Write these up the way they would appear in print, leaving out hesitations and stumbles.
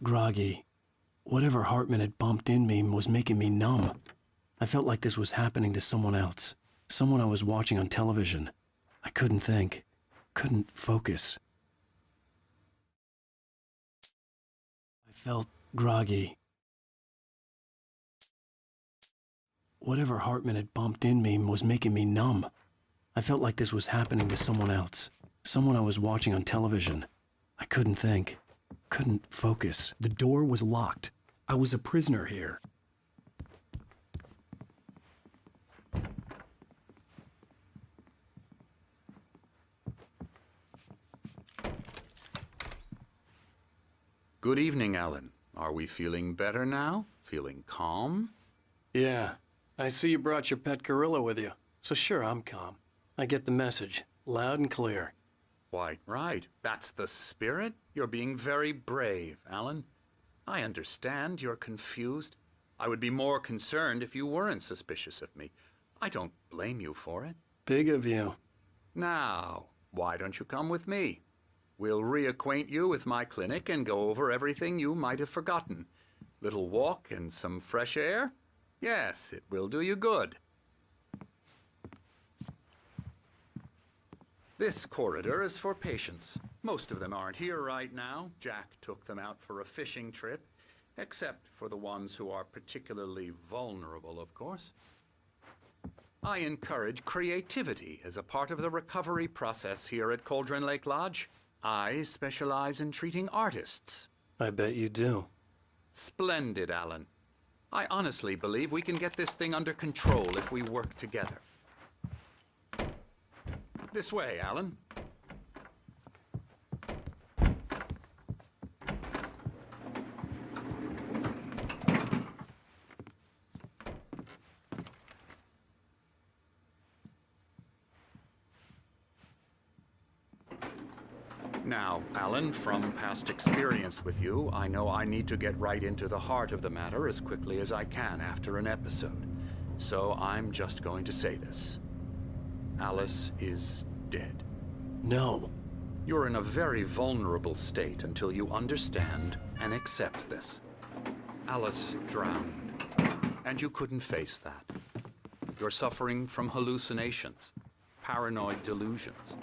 groggy. Whatever Hartman had bumped in me was making me numb. I felt like this was happening to someone else. Someone I was watching on television. I couldn't think. Couldn't focus. I felt groggy. Whatever Hartman had bumped in me was making me numb. I felt like this was happening to someone else. Someone I was watching on television. I couldn't think. Couldn't focus. The door was locked. I was a prisoner here. Good evening, Alan. Are we feeling better now? Feeling calm? Yeah. I see you brought your pet gorilla with you. So sure, I'm calm. I get the message. Loud and clear. Quite right. That's the spirit. You're being very brave, Alan. I understand you're confused. I would be more concerned if you weren't suspicious of me. I don't blame you for it. Big of you. Now, why don't you come with me? We'll reacquaint you with my clinic and go over everything you might have forgotten. Little walk and some fresh air? Yes, it will do you good. This corridor is for patients. Most of them aren't here right now. Jack took them out for a fishing trip, except for the ones who are particularly vulnerable, of course. I encourage creativity as a part of the recovery process here at Cauldron Lake Lodge. I specialize in treating artists. I bet you do. Splendid, Alan. I honestly believe we can get this thing under control if we work together. This way, Alan. Now, Alan, from past experience with you, I know I need to get right into the heart of the matter as quickly as I can after an episode. So I'm just going to say this. Alice is dead. No. You're in a very vulnerable state until you understand and accept this. Alice drowned, and you couldn't face that. You're suffering from hallucinations, paranoid delusions,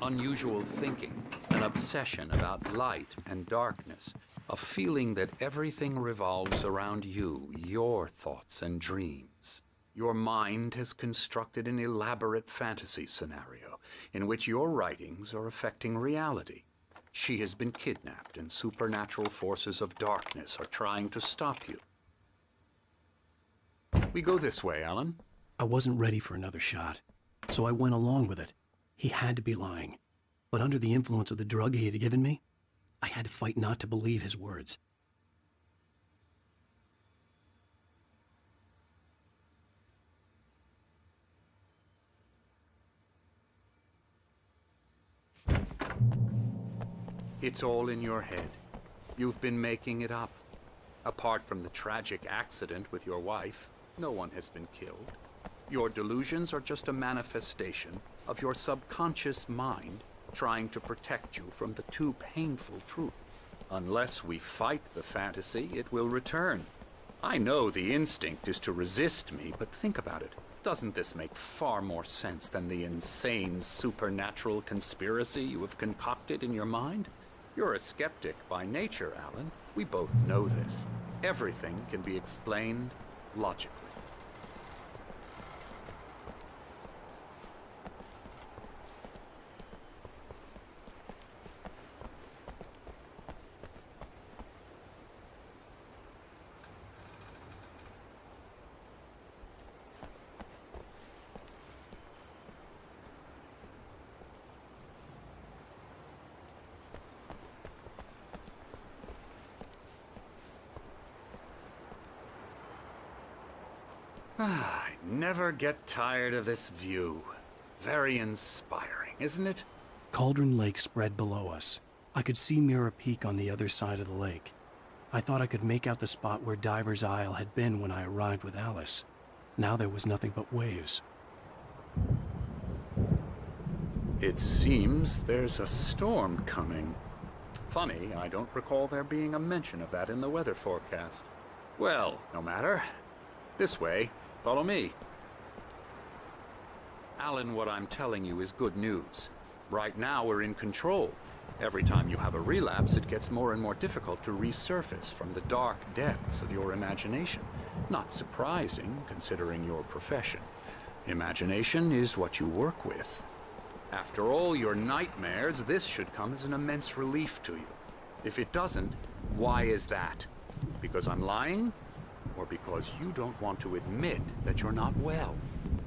unusual thinking, an obsession about light and darkness, a feeling that everything revolves around you, your thoughts and dreams. Your mind has constructed an elaborate fantasy scenario in which your writings are affecting reality. She has been kidnapped and supernatural forces of darkness are trying to stop you. We go this way, Alan. I wasn't ready for another shot, so I went along with it. He had to be lying. But under the influence of the drug he had given me, I had to fight not to believe his words. It's all in your head. You've been making it up. Apart from the tragic accident with your wife, no one has been killed. Your delusions are just a manifestation of your subconscious mind trying to protect you from the too painful truth. Unless we fight the fantasy, it will return. I know the instinct is to resist me, but think about it. Doesn't this make far more sense than the insane supernatural conspiracy you have concocted in your mind? You're a skeptic by nature, Alan. We both know this. Everything can be explained logically. I never get tired of this view. Very inspiring, isn't it? Cauldron Lake spread below us. I could see Mirror Peak on the other side of the lake. I thought I could make out the spot where Diver's Isle had been when I arrived with Alice. Now there was nothing but waves. It seems there's a storm coming. Funny, I don't recall there being a mention of that in the weather forecast. Well, no matter. This way. Follow me. Alan, what I'm telling you is good news. Right now, we're in control. Every time you have a relapse, it gets more and more difficult to resurface from the dark depths of your imagination. Not surprising, considering your profession. Imagination is what you work with. After all your nightmares, this should come as an immense relief to you. If it doesn't, why is that? Because I'm lying? Or because you don't want to admit that you're not well?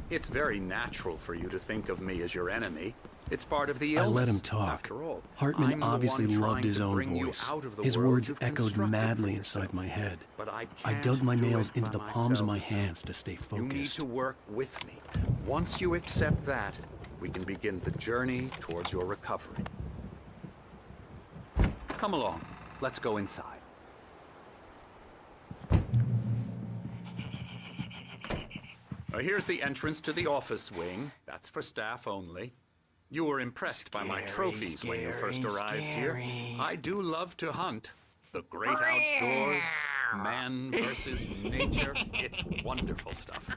It's very natural for you to think of me as your enemy. It's part of the illness. I let him talk. After all, Hartman I'm the obviously one loved trying his to own bring you voice. out of the His world words you've echoed constructed madly for inside yourself. my head. But I I can't dug my do nails it into by the palms of my myself. hands to stay You need focused. to work with me. Once you accept that, we can begin the journey towards your recovery. Come along. Let's go inside. Here's the entrance to the office wing. That's for staff only. You were impressed by my trophies when you first arrived here. I do love to hunt. The great outdoors, man versus nature. It's wonderful stuff.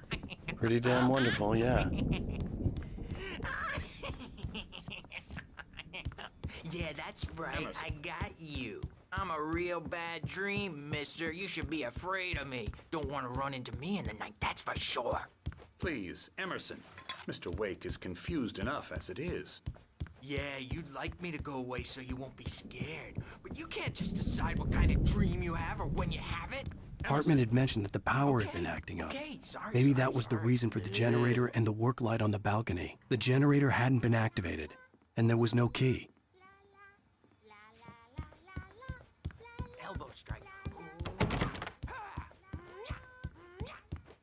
Pretty damn wonderful, yeah. Yeah, that's right. Emerson. I got you. I'm a real bad dream, mister. You should be afraid of me. Don't want to run into me in the night, that's for sure. Please, Emerson. Mr. Wake is confused enough as it is. Yeah, you'd like me to go away so you won't be scared. But you can't just decide what kind of dream you have or when you have it. Hartman had mentioned that the power had been acting up. Okay, sorry, Maybe sorry, that was the sorry. reason for the generator and the work light on the balcony. The generator hadn't been activated, and there was no key. Elbow strike.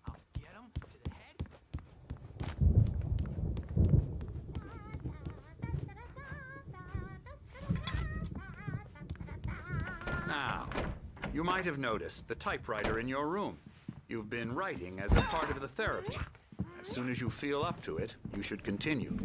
I'll get him to the head. Now, you might have noticed the typewriter in your room. You've been writing as a part of the therapy. As soon as you feel up to it, you should continue.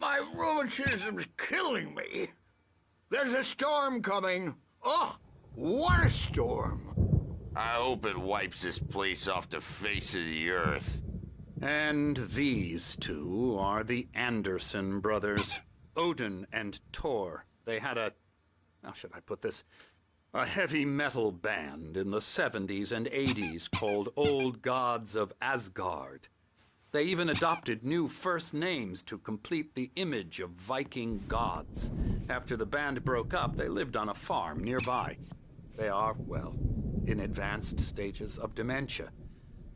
My rheumatism's killing me. There's a storm coming. Oh, what a storm. I hope it wipes this place off the face of the earth. And these two are the Anderson brothers, Odin and Thor. They had how should I put this? A heavy metal band in the 70s and 80s called Old Gods of Asgard. They even adopted new first names to complete the image of Viking gods. After the band broke up, they lived on a farm nearby. They are, well, in advanced stages of dementia.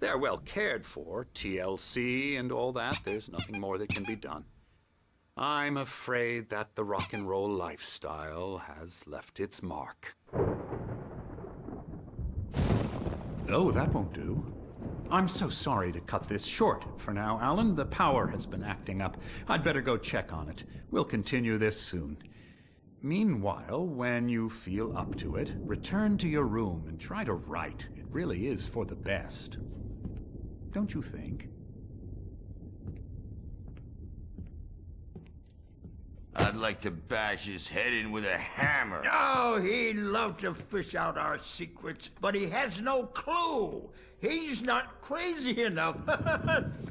They're well cared for, TLC and all that. There's nothing more that can be done. I'm afraid that the rock and roll lifestyle has left its mark. Oh, that won't do. I'm so sorry to cut this short for now, Alan. The power has been acting up. I'd better go check on it. We'll continue this soon. Meanwhile, when you feel up to it, return to your room and try to write. It really is for the best. Don't you think? I'd like to bash his head in with a hammer. Oh, he'd love to fish out our secrets, but he has no clue. He's not crazy enough.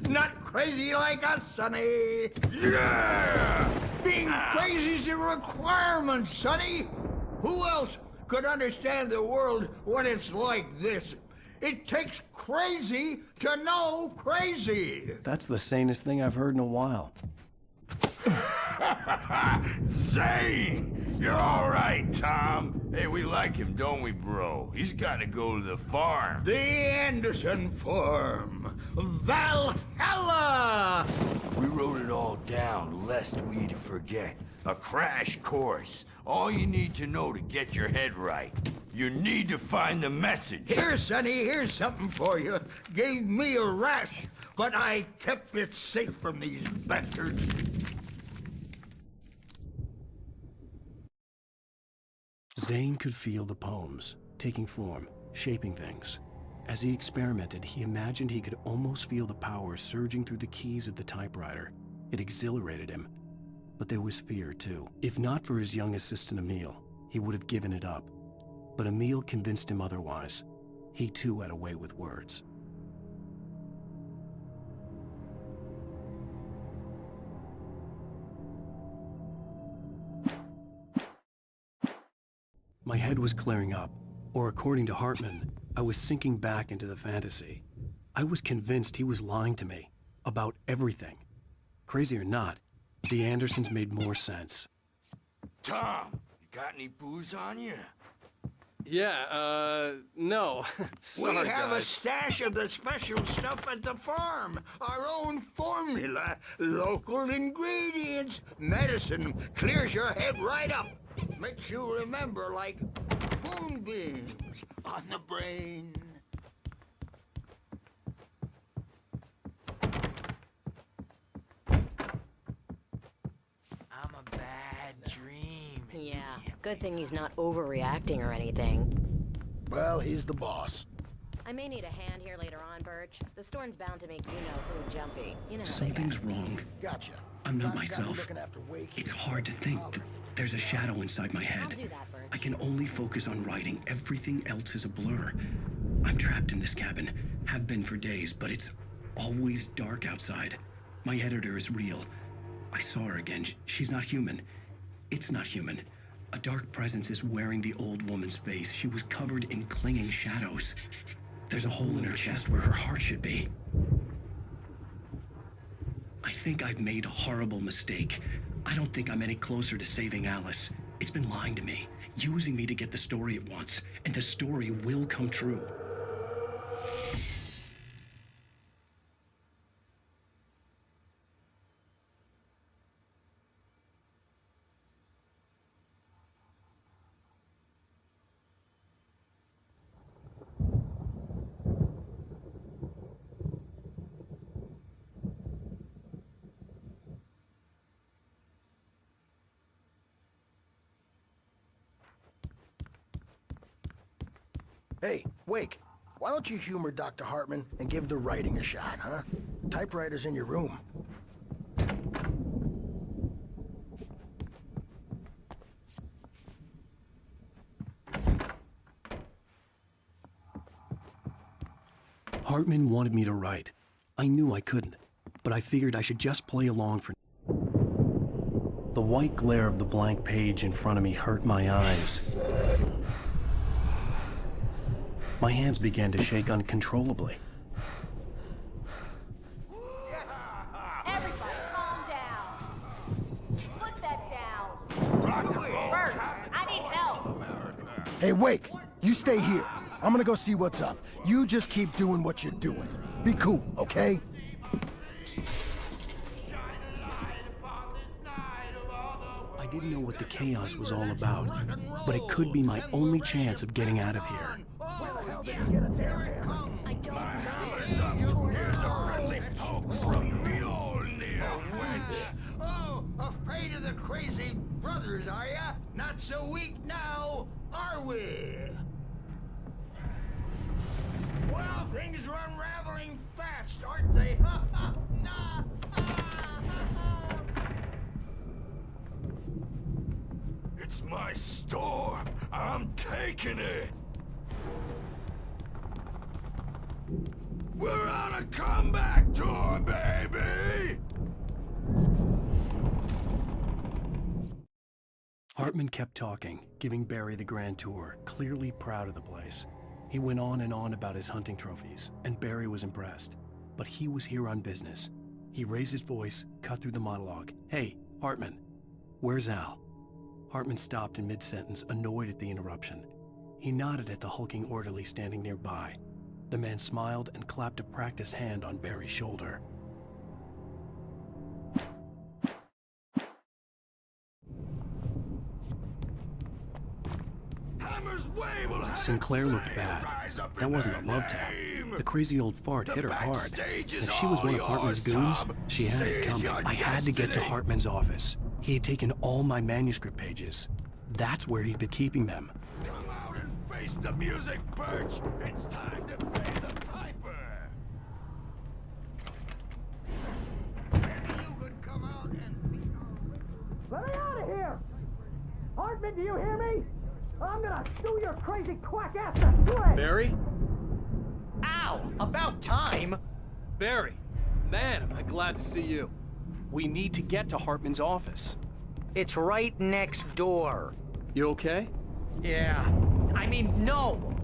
Not crazy like us, Sonny. Yeah! Being crazy's a requirement, Sonny. Who else could understand the world when it's like this? It takes crazy to know crazy. That's the sanest thing I've heard in a while. Zane! You're all right, Tom. Hey, we like him, don't we, bro? He's got to go to the farm. The Anderson Farm. Valhalla! We wrote it all down, lest we'd forget. A crash course. All you need to know to get your head right. You need to find the message. Here, Sonny, here's something for you. Gave me a rash, but I kept it safe from these bastards. Zane could feel the poems, taking form, shaping things. As he experimented, he imagined he could almost feel the power surging through the keys of the typewriter. It exhilarated him. But there was fear, too. If not for his young assistant Emil, he would have given it up. But Emil convinced him otherwise. He too had a way with words. My head was clearing up, or according to Hartman, I was sinking back into the fantasy. I was convinced he was lying to me about everything. Crazy or not, the Andersons made more sense. Tom, you got any booze on you? Yeah, no. We Sorry, have a guys. stash of the special stuff at the farm. Our own formula, local ingredients. Medicine clears your head right up. Makes you remember like moonbeams on the brain. I'm a bad dream. Yeah, good thing he's not overreacting or anything. Well, he's the boss. I may need a hand here later on, Birch. The storm's bound to make you-know-who jumpy. You know how they Something's wrong. Gotcha. I'm not God's got me myself. looking after Wake. It's hard to think. There's a shadow inside my I'll head. do that, Birch. I can only focus on writing. Everything else is a blur. I'm trapped in this cabin. Have been for days, but it's always dark outside. My editor is real. I saw her again. She's not human. It's not human. A dark presence is wearing the old woman's face. She was covered in clinging shadows. There's a hole in her chest where her heart should be. I think I've made a horrible mistake. I don't think I'm any closer to saving Alice. It's been lying to me, using me to get the story it wants, and the story will come true. Hey, Wake, why don't you humor Dr. Hartman and give the writing a shot, huh? The typewriter's in your room. Hartman wanted me to write. I knew I couldn't, but I figured I should just play along for... The white glare of the blank page in front of me hurt my eyes. My hands began to shake uncontrollably. Everybody, calm down. Put that down. Birch, I need help. Hey, Wake, you stay here. I'm gonna go see what's up. You just keep doing what you're doing. Be cool, okay? I didn't know what the chaos was all about, but it could be my only chance of getting out of here. I don't know. Here's a friendly poke from Mjolnir. Oh, afraid of the crazy brothers, are ya? Not so weak now, are we? Well, things are unraveling fast, aren't they? Ha ha! Nah! It's my storm. I'm taking it. We're on a comeback tour, baby! Hartman kept talking, giving Barry the grand tour, clearly proud of the place. He went on and on about his hunting trophies, and Barry was impressed. But he was here on business. He raised his voice, cut through the monologue. "Hey, Hartman, where's Al?" Hartman stopped in mid-sentence, annoyed at the interruption. He nodded at the hulking orderly standing nearby. The man smiled and clapped a practiced hand on Barry's shoulder. Sinclair looked bad. That wasn't a love tap. The crazy old fart hit her hard. If she was one of Hartman's goons, she had it coming. I had to get to Hartman's office. He had taken all my manuscript pages. That's where he'd been keeping them. Come out and face the music, Birch! It's time to pay the piper! Maybe you could come out and... Let me out of here! Hartman, do you hear me? I'm gonna sue your crazy quack ass to sweat! Barry? Ow! About time! Barry! Man, am I glad to see you. We need to get to Hartman's office. It's right next door. You okay? Yeah. I mean, no!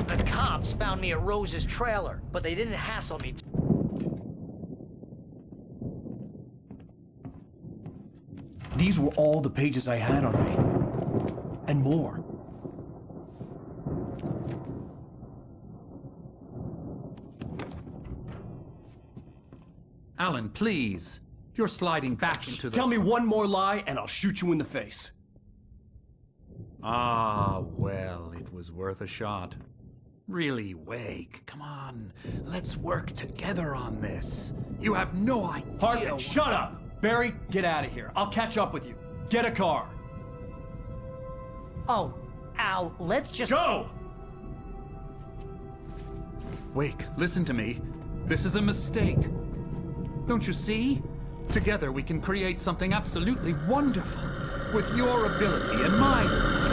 The cops found me at Rose's trailer, but they didn't hassle me. These were all the pages I had on me. And more. Alan, please. You're sliding back into the... Tell me one more lie and I'll shoot you in the face. Ah, well, it was worth a shot. Really, Wake, come on. Let's work together on this. You have no idea... Hartman, shut up! Barry, get out of here. I'll catch up with you. Get a car. Oh, Al, let's just... Go! Wake, listen to me. This is a mistake. Don't you see? Together we can create something absolutely wonderful. With your ability and mine.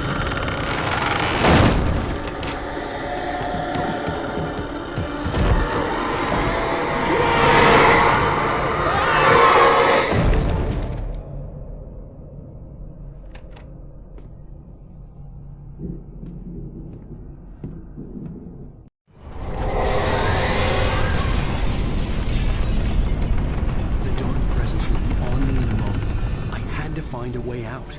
Find a way out.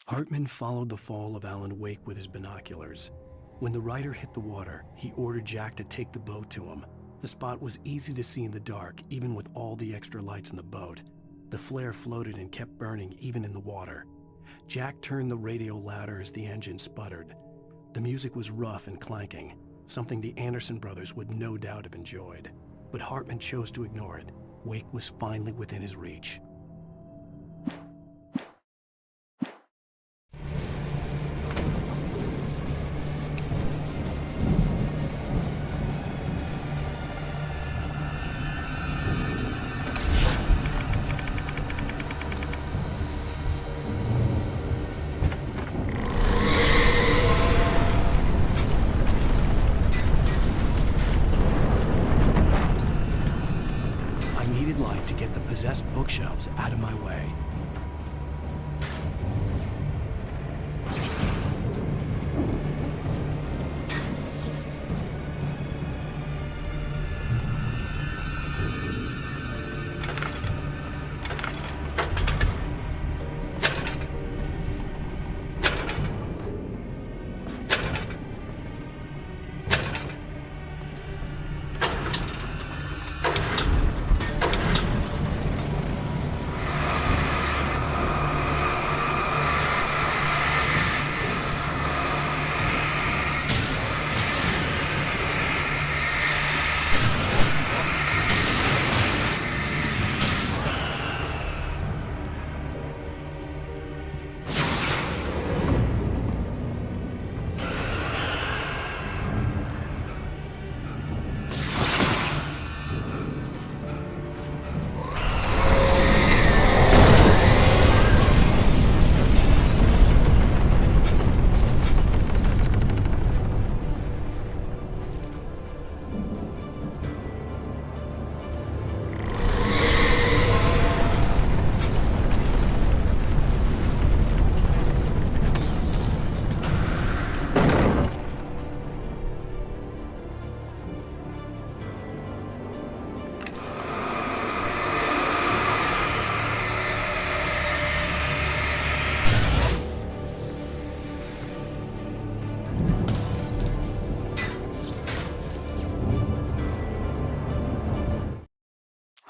Hartman followed the fall of Alan Wake with his binoculars. When the rider hit the water, he ordered Jack to take the boat to him. The spot was easy to see in the dark, even with all the extra lights in the boat. The flare floated and kept burning even in the water. Jack turned the radio louder as the engine sputtered. The music was rough and clanking, something the Anderson brothers would no doubt have enjoyed. But Hartman chose to ignore it. Wake was finally within his reach. Possessed bookshelves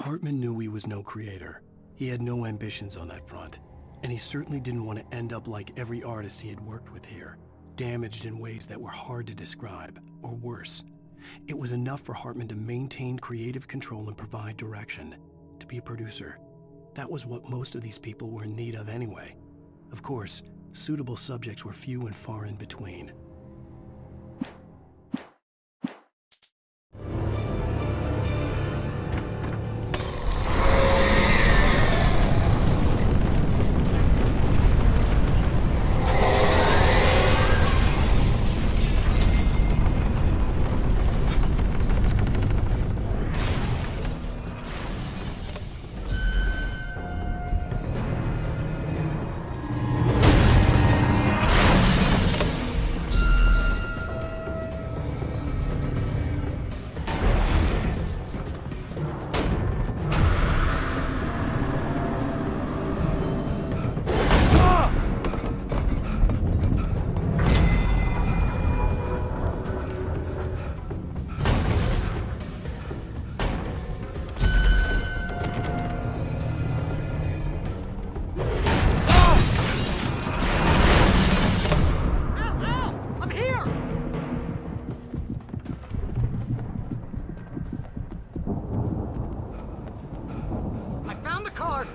Hartman knew he was no creator. He had no ambitions on that front. And he certainly didn't want to end up like every artist he had worked with here, damaged in ways that were hard to describe, or worse. It was enough for Hartman to maintain creative control and provide direction, to be a producer. That was what most of these people were in need of anyway. Of course, suitable subjects were few and far in between.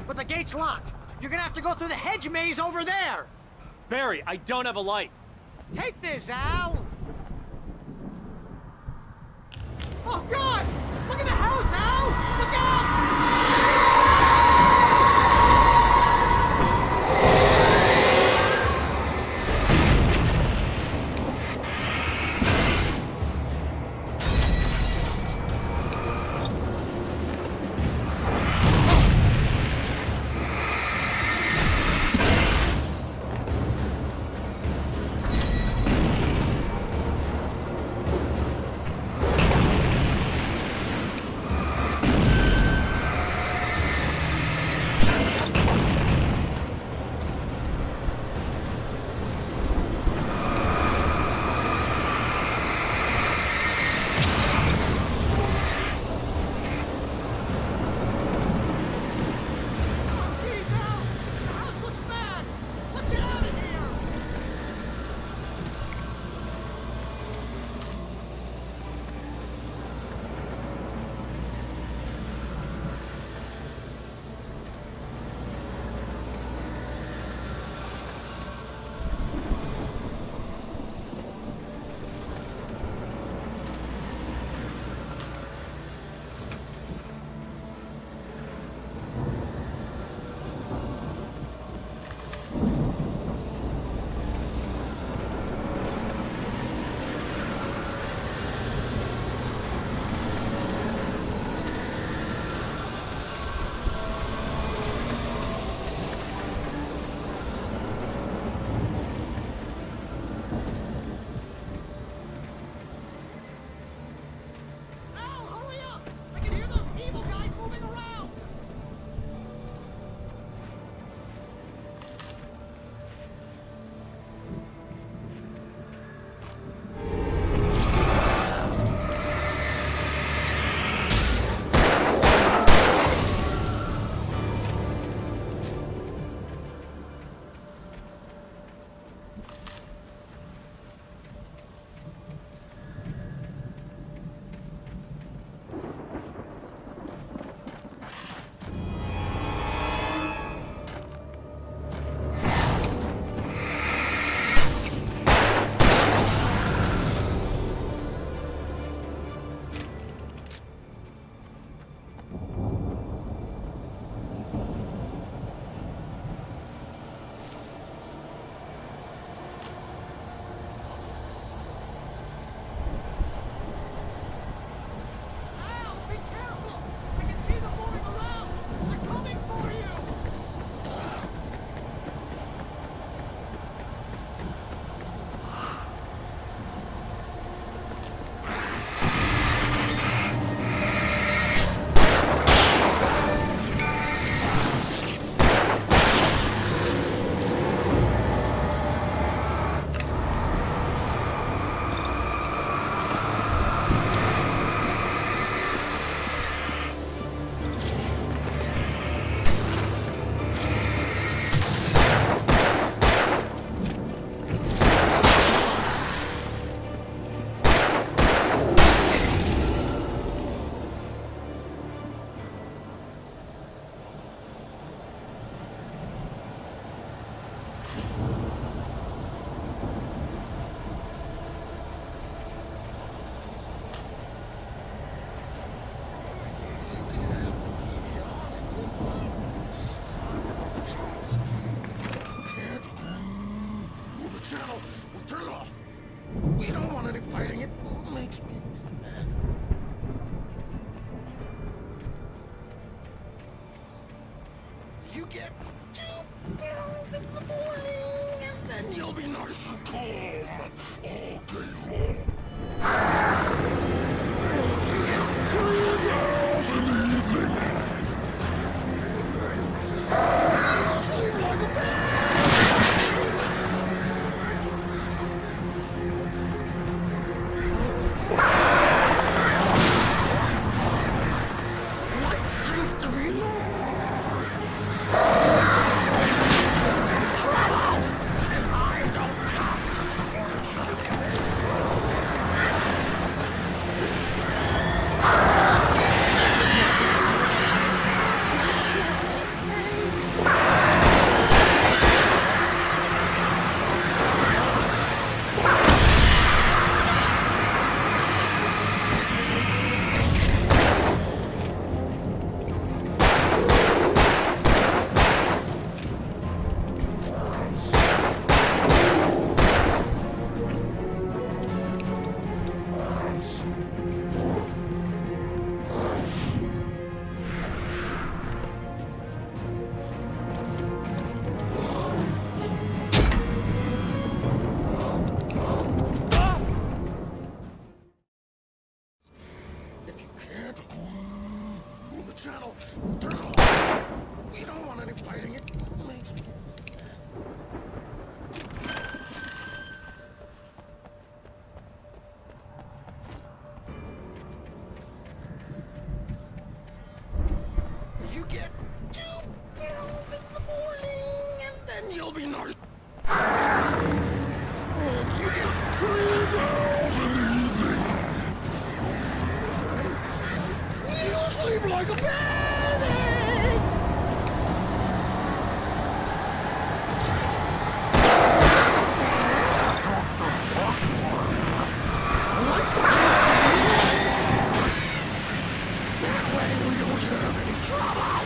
But the gate's locked. You're gonna have to go through the hedge maze over there. Barry, I don't have a light. Take this, Al. Oh, God! Look at the house, Al! Look out! fighting it makes me sad. You get 2 pills in the morning, and then you'll be nice and calm all day long. You get 3 pills in the evening. You'll sleep like a baby. What seems to be lost? Trouble! And I don't have to If you can't, move the channel. Turn it off. We don't want any fighting. It makes me sad. You get 2 pills in the morning, and then you'll be nice. You get 3 pills in the evening. You sleep like a baby! That way we don't have any trouble!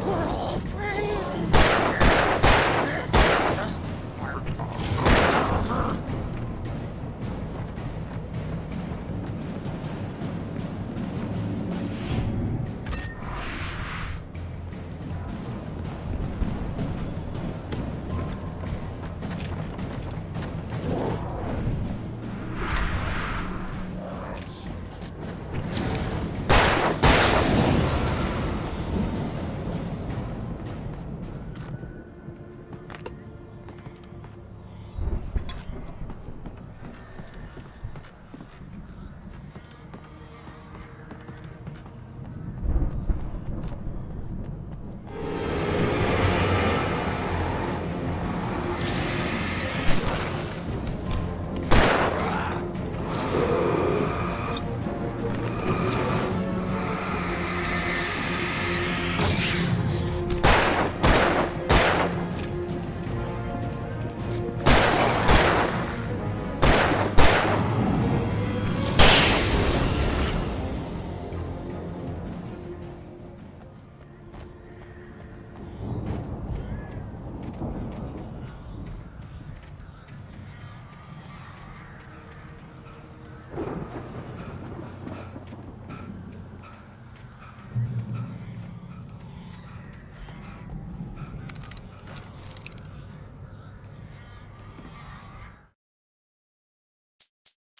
We're all friends! This is just part of forever.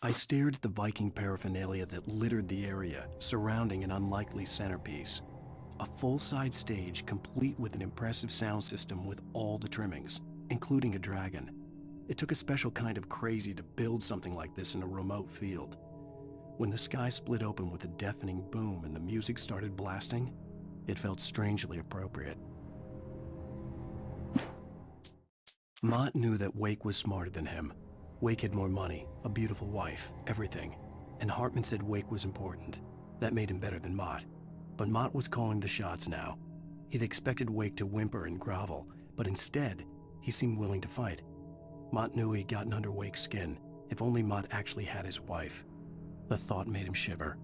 I stared at the Viking paraphernalia that littered the area, surrounding an unlikely centerpiece. A full-size stage complete with an impressive sound system with all the trimmings, including a dragon. It took a special kind of crazy to build something like this in a remote field. When the sky split open with a deafening boom and the music started blasting, it felt strangely appropriate. Mott knew that Wake was smarter than him. Wake had more money, a beautiful wife, everything. And Hartman said Wake was important. That made him better than Mott. But Mott was calling the shots now. He'd expected Wake to whimper and grovel, but instead, he seemed willing to fight. Mott knew he'd gotten under Wake's skin. If only Mott actually had his wife. The thought made him shiver.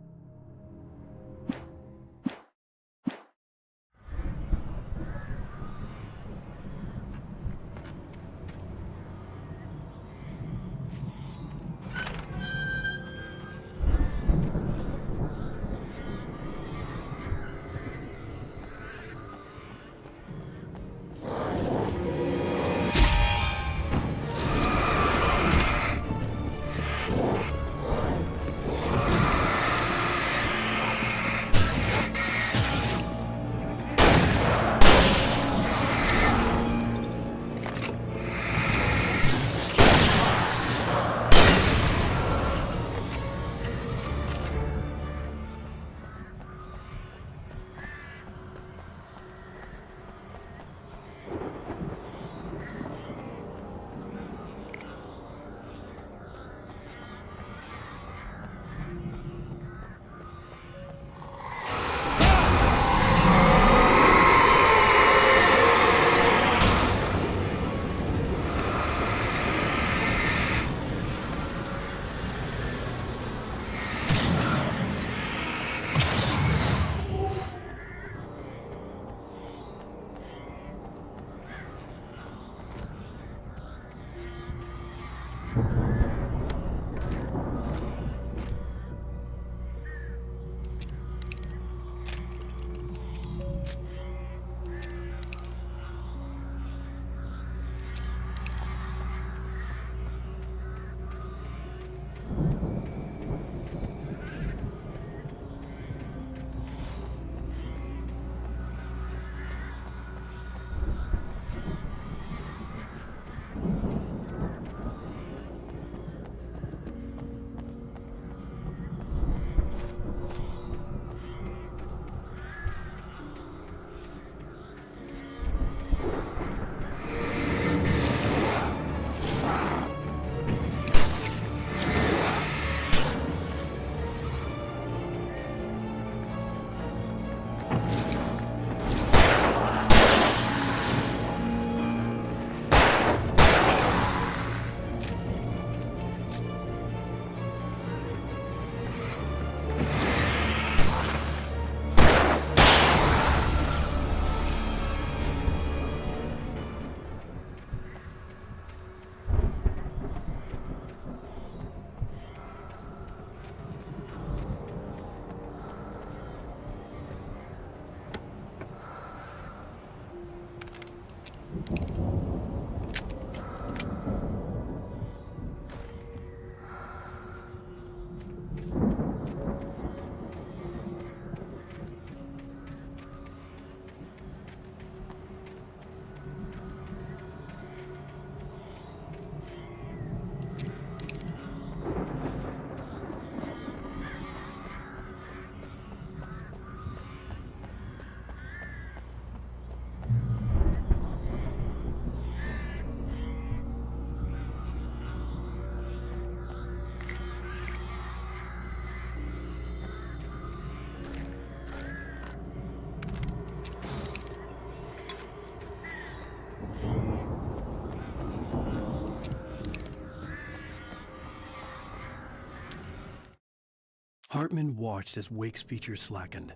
Hartman watched as Wake's features slackened.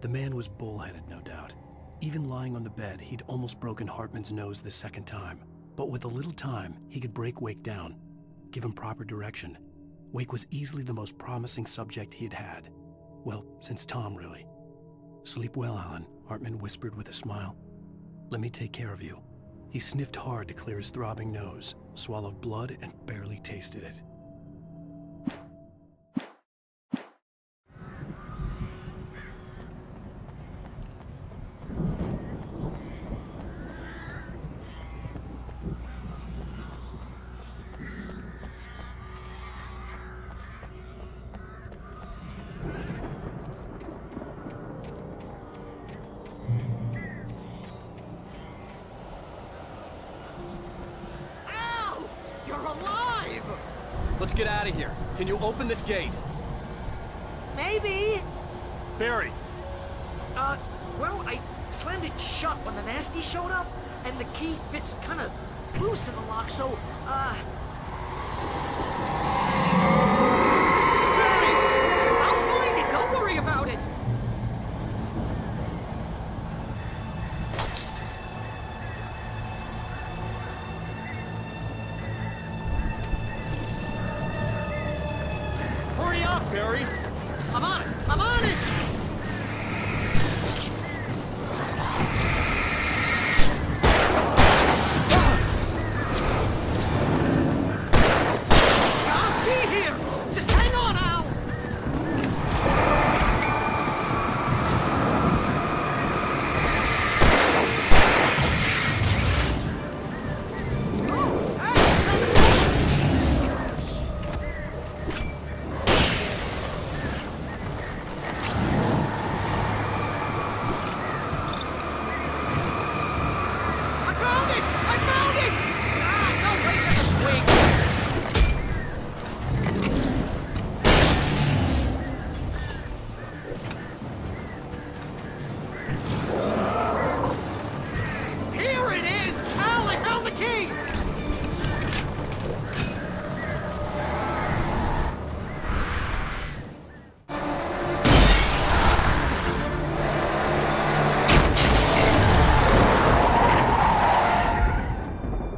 The man was bullheaded, no doubt. Even lying on the bed, he'd almost broken Hartman's nose the second time. But with a little time, he could break Wake down, give him proper direction. Wake was easily the most promising subject he had had. Well, since Tom, really. "Sleep well, Alan," Hartman whispered with a smile. "Let me take care of you." He sniffed hard to clear his throbbing nose, swallowed blood, and barely tasted it. Let's get out of here. Can you open this gate? Maybe. Barry! Well, I slammed it shut when the nasty showed up, and the key fits kind of loose in the lock, so, Barry! I'll find it, don't worry about it! Hurry up, Barry! I'm on it! I'm on it! I'll be here! Just hang on, Al! I found it! I found it! Ah, no, wait, that's a twig! Here it is! Al, I found the key!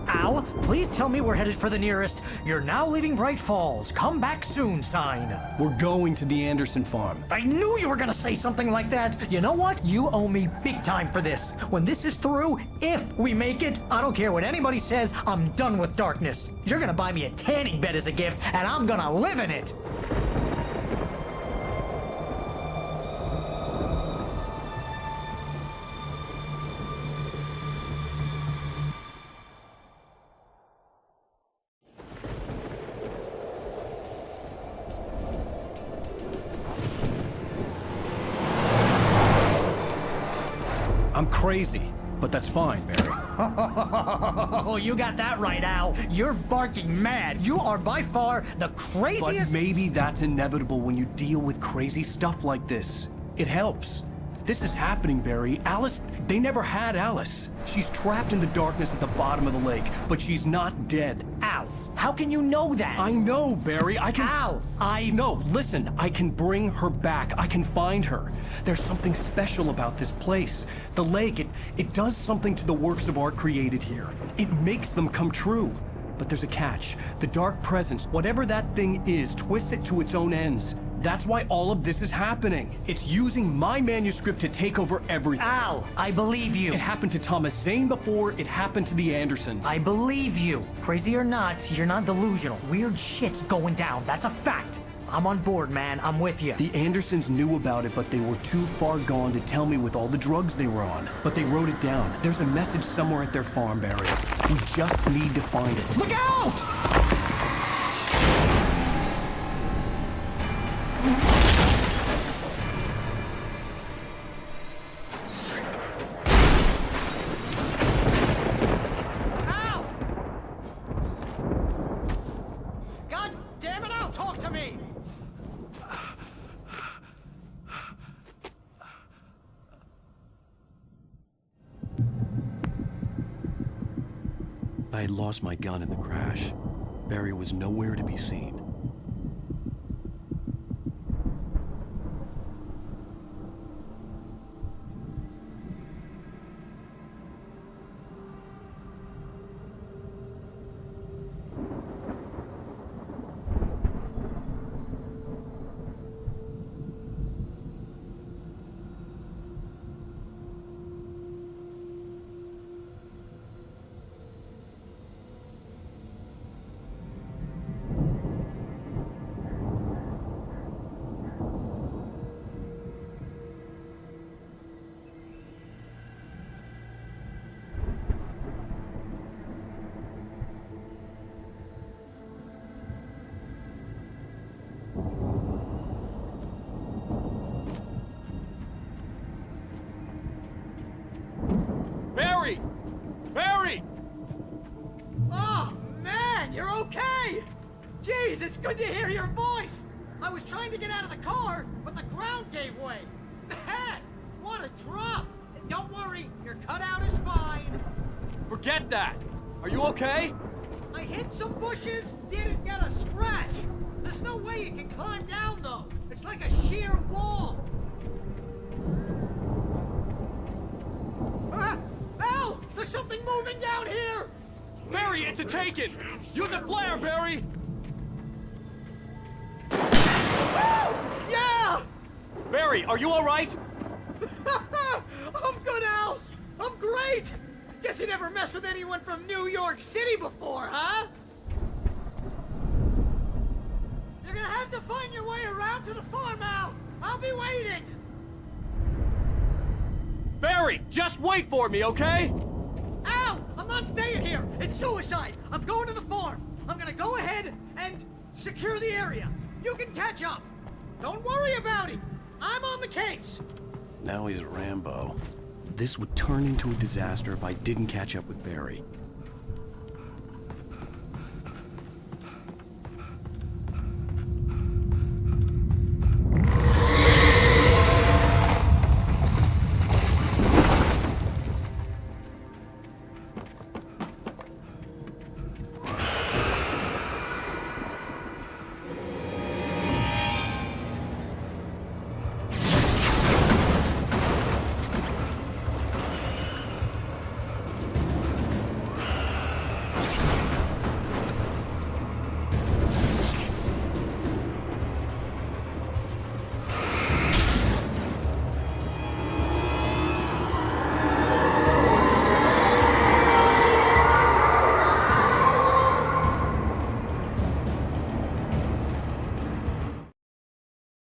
Al, please tell me we're headed for the nearest "You're now leaving Bright Falls. Come back soon" sign. We're going to the Anderson farm. I knew you were gonna say something like that. You know what? You owe me big time for this. When this is through, if we make it, I don't care what anybody says, I'm done with darkness. You're gonna buy me a tanning bed as a gift, and I'm gonna live in it. I'm crazy, but that's fine, Barry. Oh, you got that right, Al. You're barking mad. You are by far the But craziest. maybe that's inevitable when you deal with crazy stuff like this. It helps. This is happening, Barry. Alice, they never had Alice. She's trapped in the darkness at the bottom of the lake, but she's not dead. Al, how can you know that? I know, Barry. I can... Al, No, listen. I can bring her back. I can find her. There's something special about this place. The lake, it does something to the works of art created here. It makes them come true. But there's a catch. The dark presence, whatever that thing is, twists it to its own ends. That's why all of this is happening. It's using my manuscript to take over everything. Al, I believe you. It happened to Thomas Zane before, it happened to the Andersons. I believe you. Crazy or not, you're not delusional. Weird shit's going down. That's a fact. I'm on board, man. I'm with you. The Andersons knew about it, but they were too far gone to tell me with all the drugs they were on. But they wrote it down. There's a message somewhere at their farm, Barry. We just need to find it. Look out! Al! God damn it, Al, talk to me! I had lost my gun in the crash. Barry was nowhere to be seen. Barry! Barry! Oh, man, you're okay! Jeez, it's good to hear your voice! I was trying to get out of the car, but the ground gave way. Man, what a drop! And don't worry, your cutout is fine. Forget that! Are you okay? I hit some bushes, didn't get a scratch. There's no way you can climb down, though. It's like a sheer wall. Al! There's something moving down here! Barry, it's a taken! Use a flare, Barry! Oh, yeah! Barry, are you alright? I'm good, Al! I'm great! Guess you never messed with anyone from New York City before, huh? You're gonna have to find your way around to the farm, Al! I'll be waiting! Barry, just wait for me, okay? Al! I'm not staying here! It's suicide! I'm going to the farm! I'm gonna go ahead and secure the area. You can catch up. Don't worry about it! I'm on the case! Now he's Rambo. This would turn into a disaster if I didn't catch up with Barry.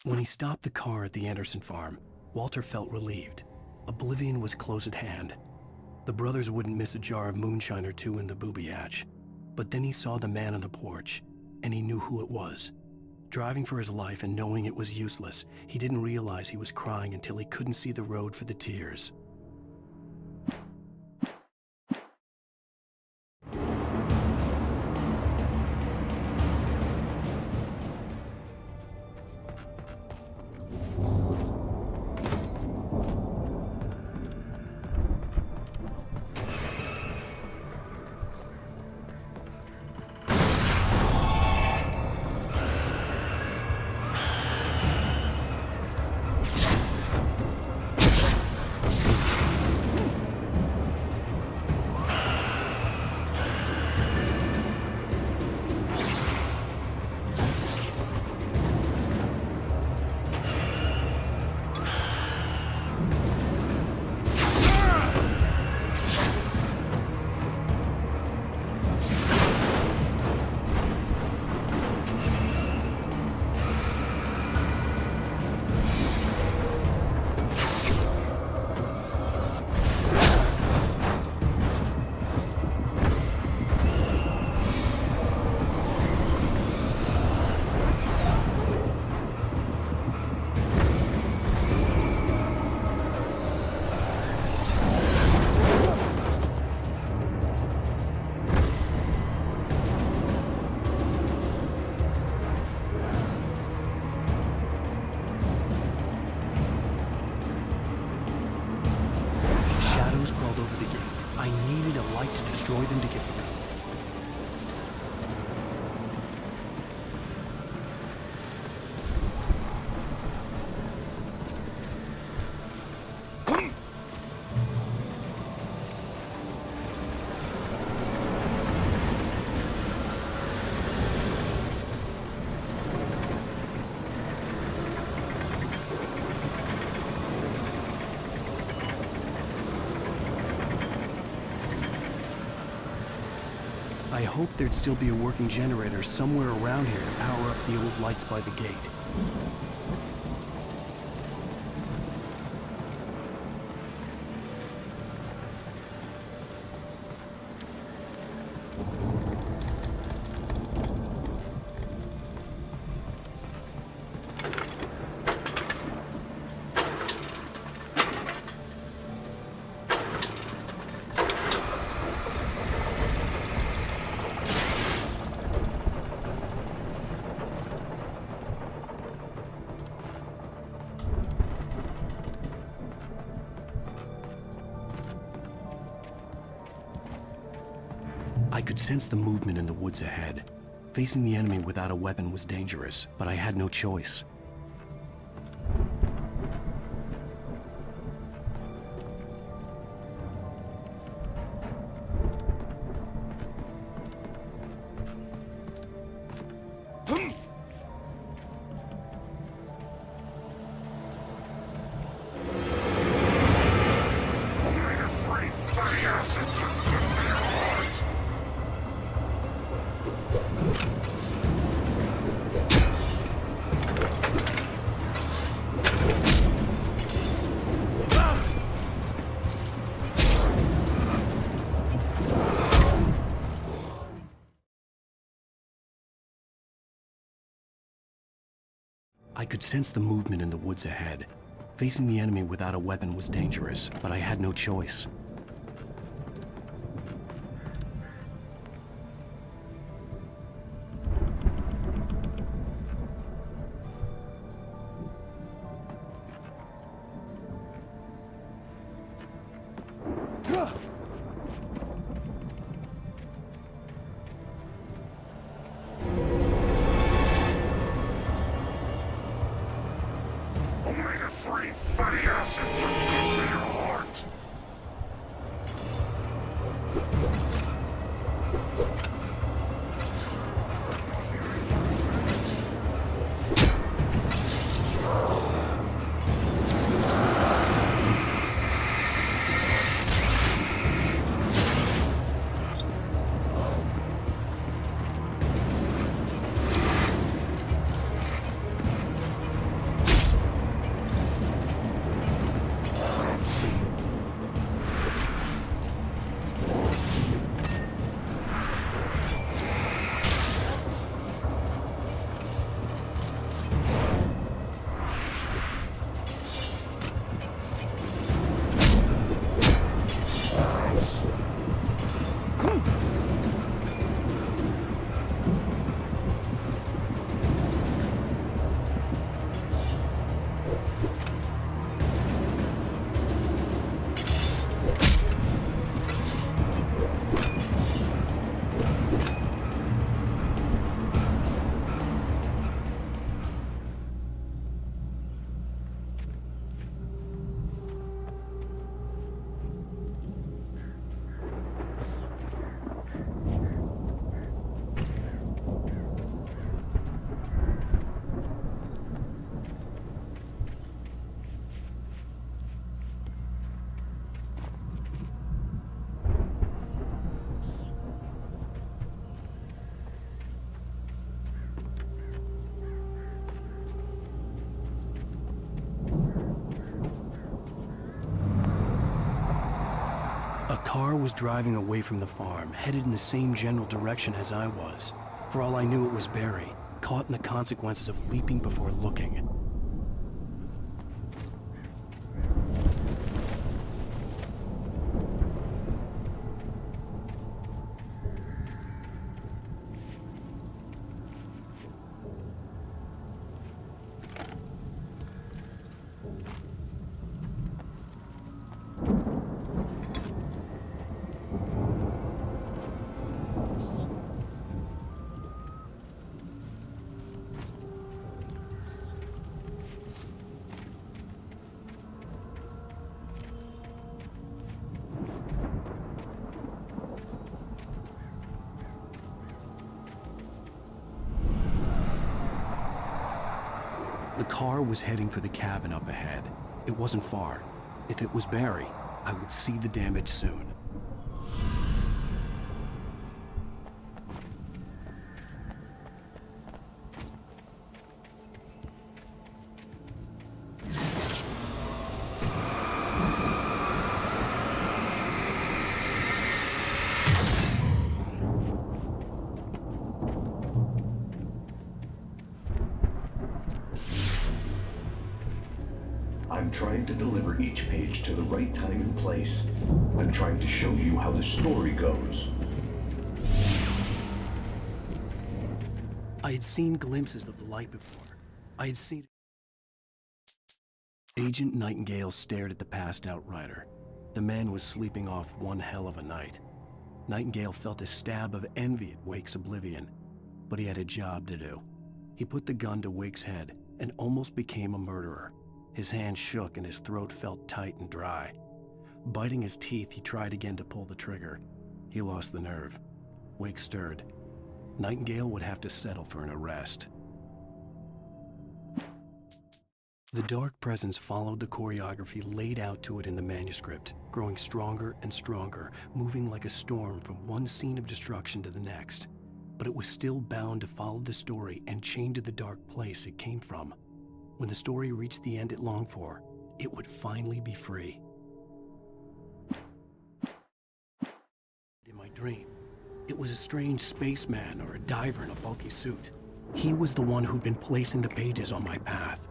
When he stopped the car at the Anderson farm, Walter felt relieved. Oblivion was close at hand. The brothers wouldn't miss a jar of moonshine or two in the booby hatch. But then he saw the man on the porch, and he knew who it was. Driving for his life and knowing it was useless, he didn't realize he was crying until he couldn't see the road for the tears. Crawled over the gate. I needed a light to destroy them to get through. I hoped there'd still be a working generator somewhere around here to power up the old lights by the gate. I could sense the movement in the woods ahead. Facing the enemy without a weapon was dangerous, but I had no choice. I could sense the movement in the woods ahead. Facing the enemy without a weapon was dangerous, but I had no choice. A car was driving away from the farm, headed in the same general direction as I was. For all I knew, it was Barry, caught in the consequences of leaping before looking. The car was heading for the cabin up ahead. It wasn't far. If it was Barry, I would see the damage soon. I'm trying to deliver each page to the right time and place. I'm trying to show you how the story goes. I had seen glimpses of the light before. I had seen... Agent Nightingale stared at the passed-out rider. The man was sleeping off one hell of a night. Nightingale felt a stab of envy at Wake's oblivion, but he had a job to do. He put the gun to Wake's head and almost became a murderer. His hand shook and his throat felt tight and dry. Biting his teeth, he tried again to pull the trigger. He lost the nerve. Wake stirred. Nightingale would have to settle for an arrest. The dark presence followed the choreography laid out to it in the manuscript, growing stronger and stronger, moving like a storm from one scene of destruction to the next. But it was still bound to follow the story and chained to the dark place it came from. When the story reached the end it longed for, it would finally be free. In my dream, it was a strange spaceman or a diver in a bulky suit. He was the one who'd been placing the pages on my path.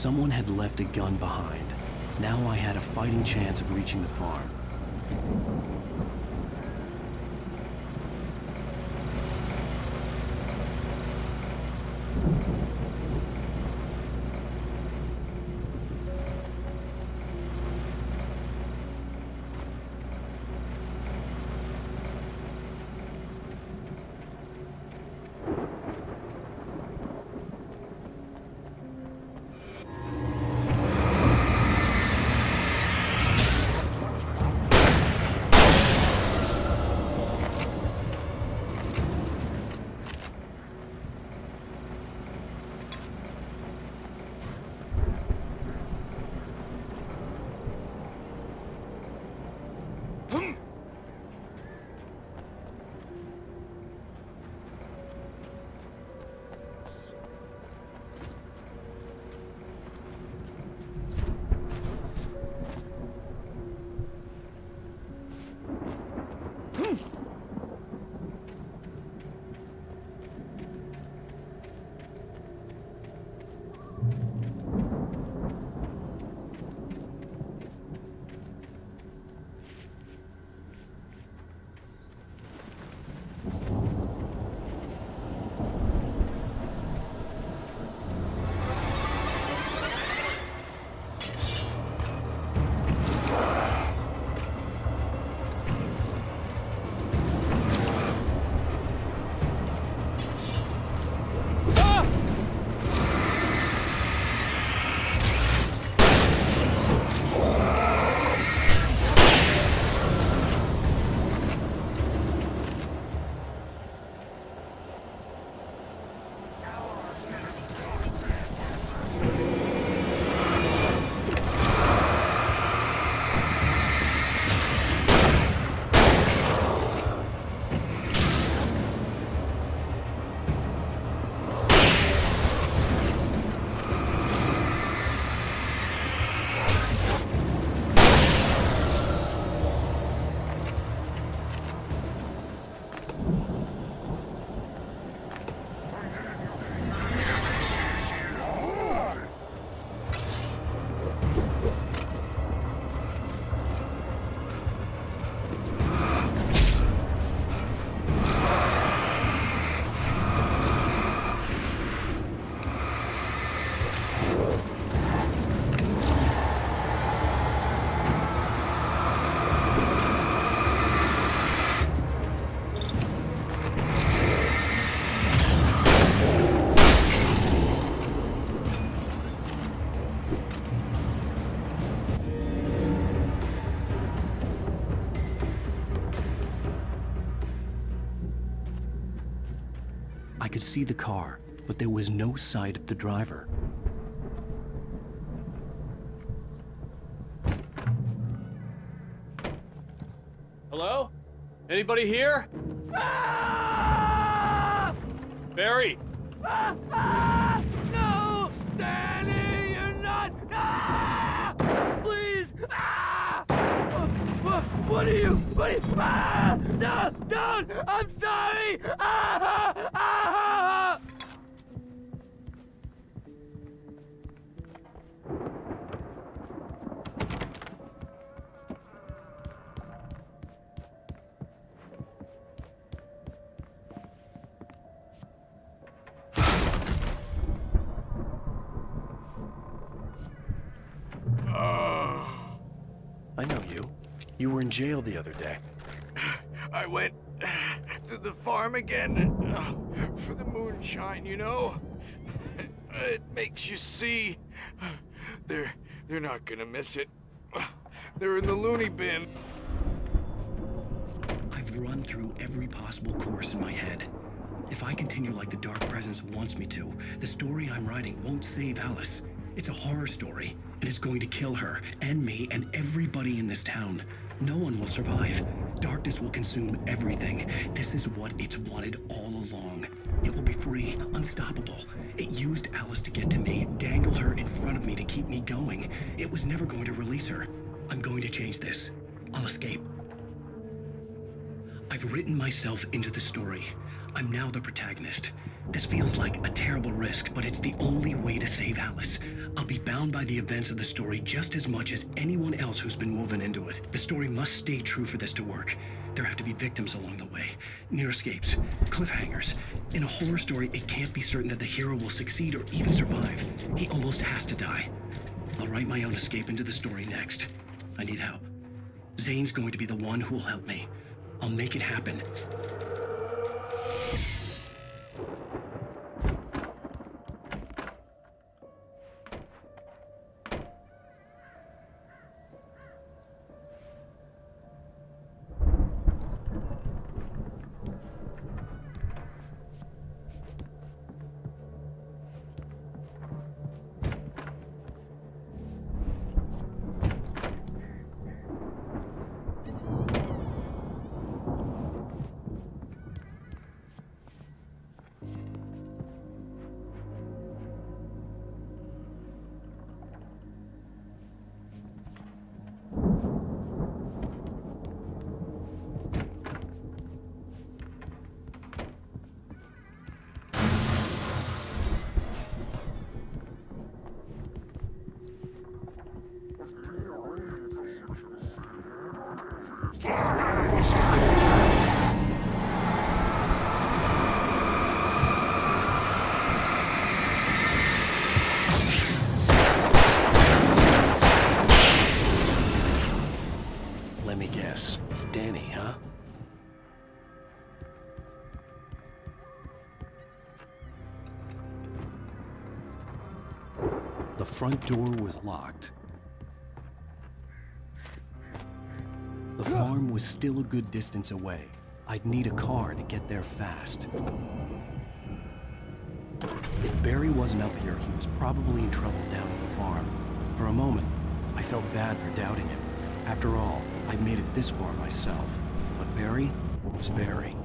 Someone had left a gun behind. Now I had a fighting chance of reaching the farm. I could see the car, but there was no sight of the driver. Hello? Anybody here? Barry! No! Danny, you're not! Please! What are you? No! Don't! I'm sorry! I know you. You were in jail the other day. I went to the farm again for the moonshine, you know? It makes you see. They're not gonna miss it. They're in the loony bin. I've run through every possible course in my head. If I continue like the Dark Presence wants me to, the story I'm writing won't save Alice. It's a horror story, and it's going to kill her, and me, and everybody in this town. No one will survive. Darkness will consume everything. This is what it's wanted all along. It will be free, unstoppable. It used Alice to get to me, dangled her in front of me to keep me going. It was never going to release her. I'm going to change this. I'll escape. I've written myself into the story. I'm now the protagonist. This feels like a terrible risk, but it's the only way to save Alice. I'll be bound by the events of the story just as much as anyone else who's been woven into it. The story must stay true for this to work. There have to be victims along the way, near escapes, cliffhangers. In a horror story, it can't be certain that the hero will succeed or even survive. He almost has to die. I'll write my own escape into the story next. I need help. Zane's going to be the one who'll help me. I'll make it happen. Let me guess. Danny, huh? The front door was locked. The farm was still a good distance away. I'd need a car to get there fast. If Barry wasn't up here, he was probably in trouble down at the farm. For a moment, I felt bad for doubting him. After all, I'd made it this far myself. But Barry was Barry.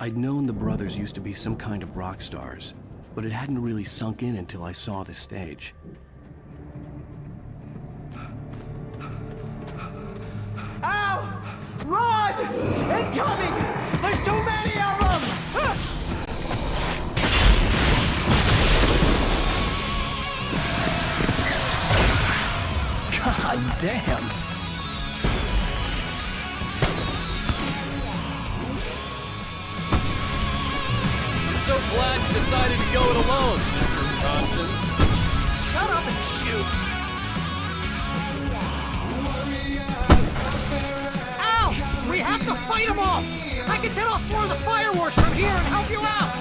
I'd known the brothers used to be some kind of rock stars, but it hadn't really sunk in until I saw the stage. Al! Run! Incoming! There's too many of them! God damn! So glad you decided to go it alone, Mr. Thompson. Shut up and shoot! Al! We have to fight them off! I can set off more of the fireworks from here and help you out!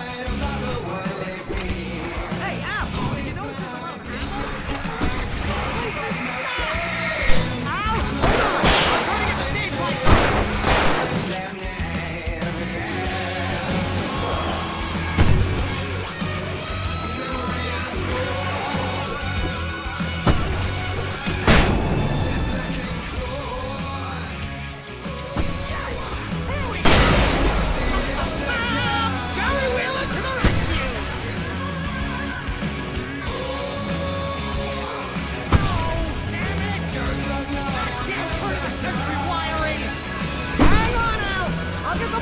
Hey, Al! Did you notice there's a lot of animals? This place is stacked! Al! Hold on! I'm trying to get the stage lights on!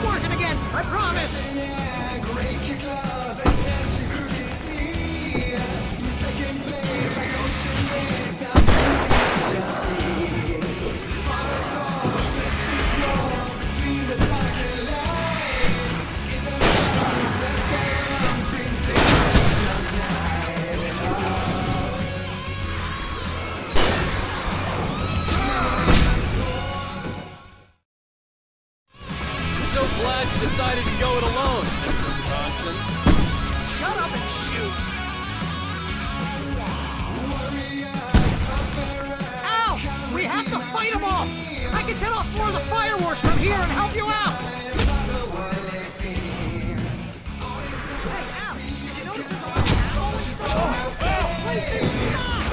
Working again, I promise! So glad you decided to go it alone, Mr. Thompson. Shut up and shoot! Al! We have to fight them off! I can set off more of the fireworks from here and help you out! Hey, Al! Did you notice there's a lot of animals? This place is stacked!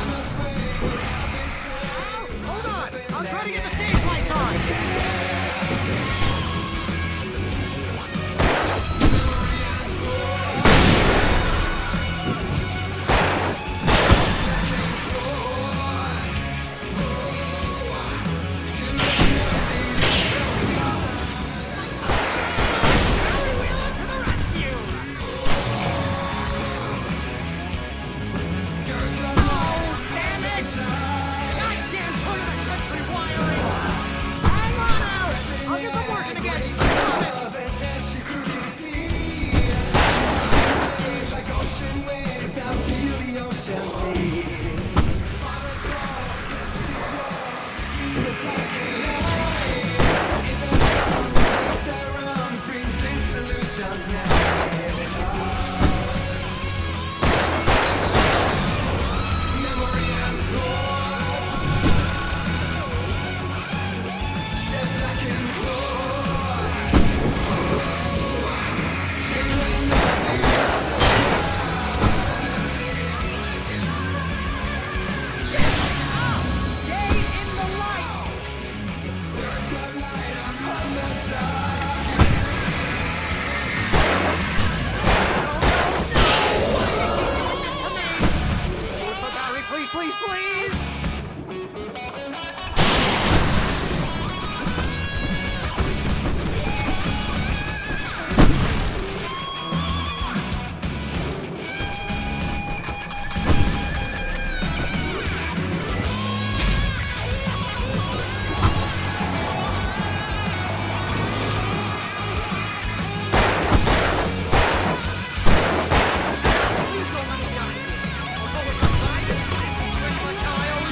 Al, hold on! I'm trying to get the stage lights on! Please don't let me die. Although it comes, this is pretty much how I always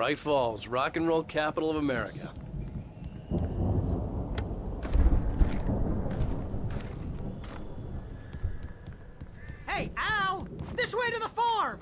Bright Falls, rock and roll capital of America. Hey, Al! This way to the farm!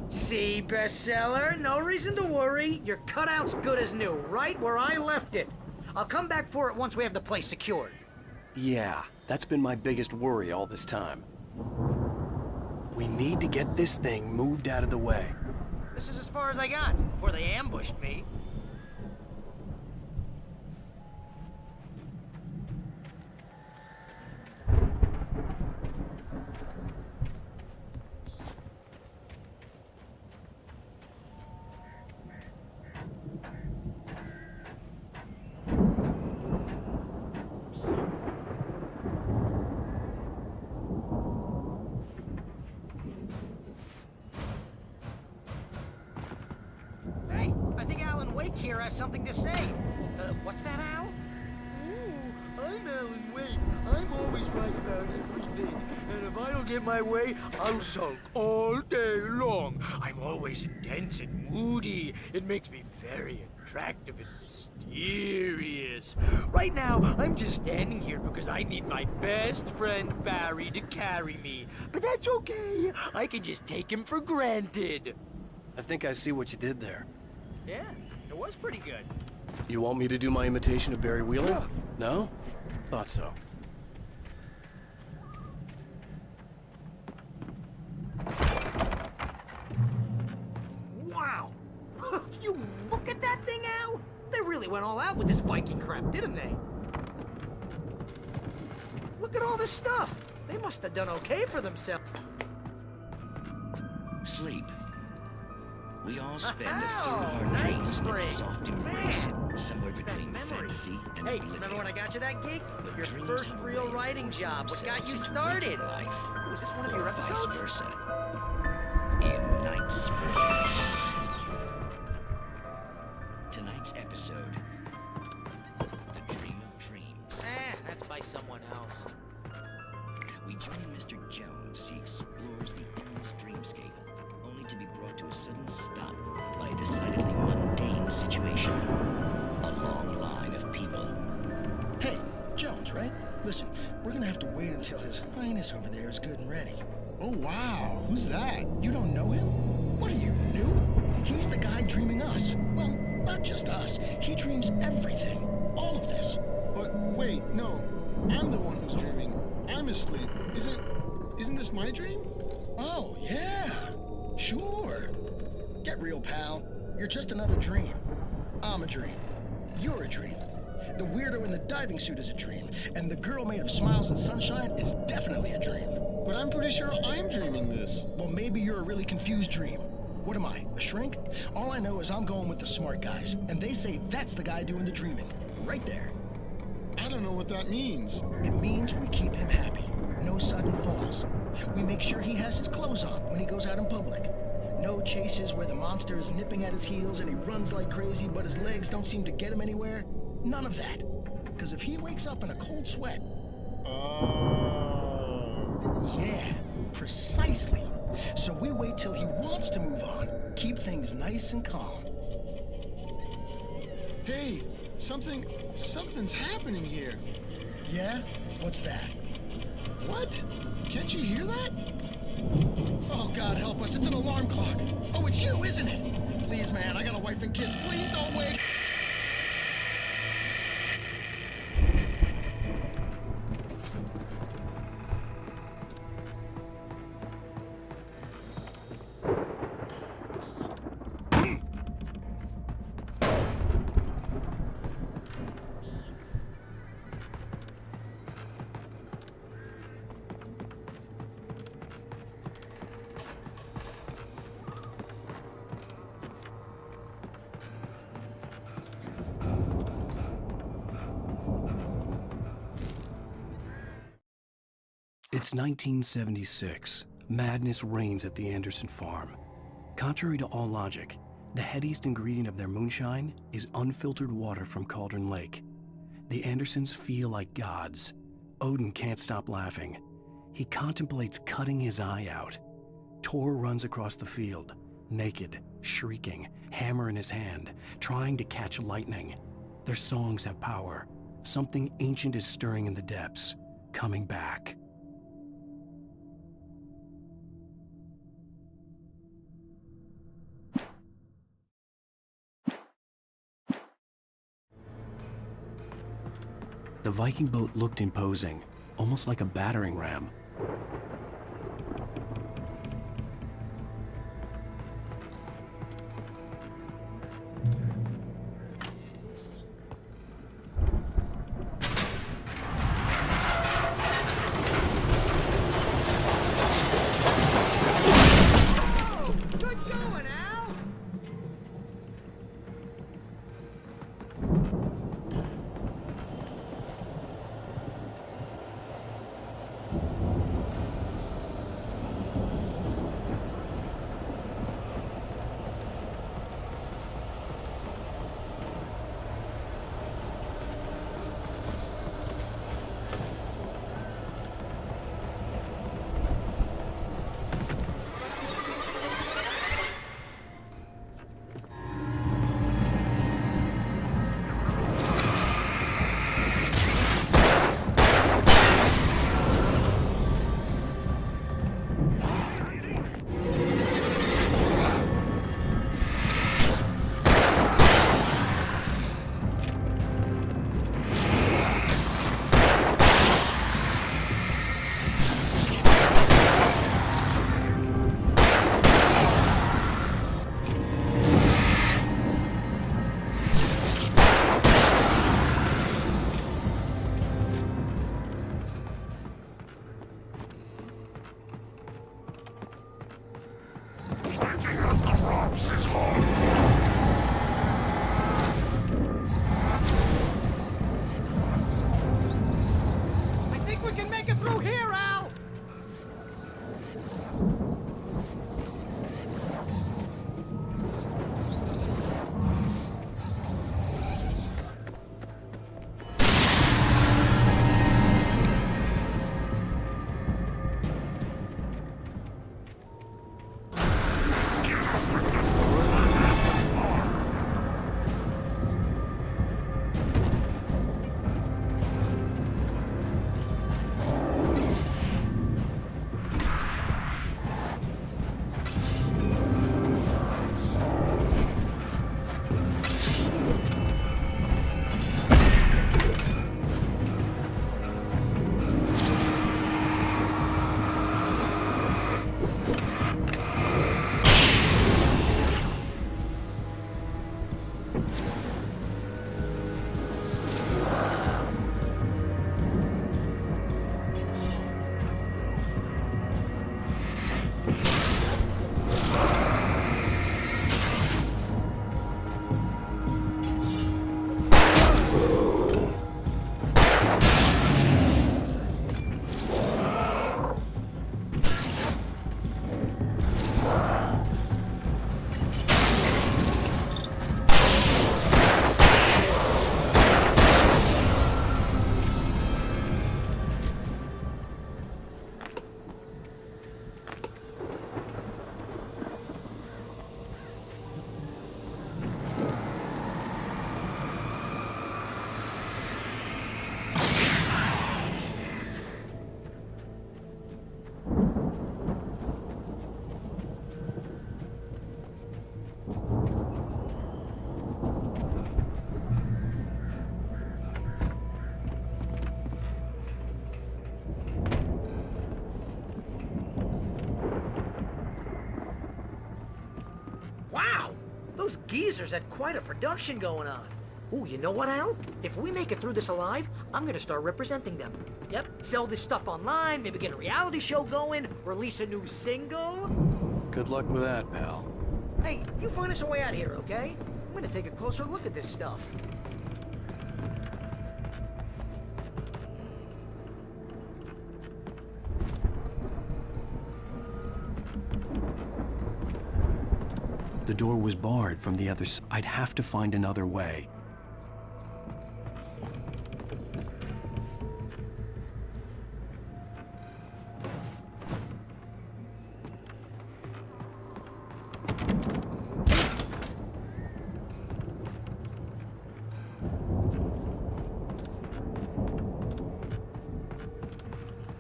See, bestseller? No reason to worry. Your cutout's good as new, right where I left it. I'll come back for it once we have the place secured. Yeah, that's been my biggest worry all this time. We need to get this thing moved out of the way. This is as far as I got before they ambushed me. Hey, I think Alan Wake here has something to say. What's that, Al? I'm Alan Wake. I'm always right about everything. And if I don't get my way, I'll sulk all day long. I'm always intense and moody. It makes me very attractive and mysterious. Right now, I'm just standing here because I need my best friend Barry to carry me. But that's okay. I can just take him for granted. I think I see what you did there. Yeah, it was pretty good. You want me to do my imitation of Barry Wheeler? Yeah. No? Thought so. Wow! You look at that thing, Al? They really went all out with this Viking crap, didn't they? Look at all this stuff. They must have done okay for themselves. Sleep. We all spend a third Oh, of our night dreams in springs. soft embrace, Man, somewhere brings back between memories. fantasy and Hey, oblivion. remember when I got you that gig? But Your dreams first have a real way of writing forcing job. What got you themselves into started? waking life, Was this one of or your vice episodes? versa. In Night Springs. Tonight's episode, The Dream of Dreams. That's by someone else. We join Mr. Jones as he explores the endless dreamscape, only to be brought to a sudden stop by a decidedly mundane situation. A long line of people. Hey, Jones, right? Listen, we're gonna have to wait until His Highness over there is good and ready. Oh, wow. Who's that? You don't know him? What are you, new? He's the guy dreaming us. Well, not just us. He dreams everything. All of this. But wait, no. I'm the one who's dreaming. I'm asleep. Isn't this my dream? Oh, yeah. Sure. Get real, pal. You're just another dream. I'm a dream. You're a dream. The weirdo in the diving suit is a dream, and the girl made of smiles and sunshine is definitely a dream. But I'm pretty sure I'm dreaming this. Well, maybe you're a really confused dream. What am I, a shrink? All I know is I'm going with the smart guys, and they say that's the guy doing the dreaming. Right there. I don't know what that means. It means we keep him happy. No sudden falls. We make sure he has his clothes on when he goes out in public. No chases where the monster is nipping at his heels and he runs like crazy, but his legs don't seem to get him anywhere. None of that. Because if he wakes up in a cold sweat... Yeah, precisely. So we wait till he wants to move on. Keep things nice and calm. Hey, something's happening here. Yeah? What's that? What? Can't you hear that? Oh, God help us, it's an alarm clock. Oh, it's you, isn't it? Please, man, I got a wife and kids. Please don't wait. It's 1976. Madness reigns at the Anderson farm. Contrary to all logic, the headiest ingredient of their moonshine is unfiltered water from Cauldron Lake. The Andersons feel like gods. Odin can't stop laughing. He contemplates cutting his eye out. Tor runs across the field, naked, shrieking, hammer in his hand, trying to catch lightning. Their songs have power. Something ancient is stirring in the depths, coming back. The Viking boat looked imposing, almost like a battering ram. Good going, Al! I think we can make it through here, Al! Wow! Those geezers had quite a production going on. Ooh, you know what, Al? If we make it through this alive, I'm gonna start representing them. Yep, sell this stuff online, maybe get a reality show going, release a new single. Good luck with that, pal. Hey, you find us a way out here, okay? I'm gonna take a closer look at this stuff. The door was barred from the other side. I'd have to find another way.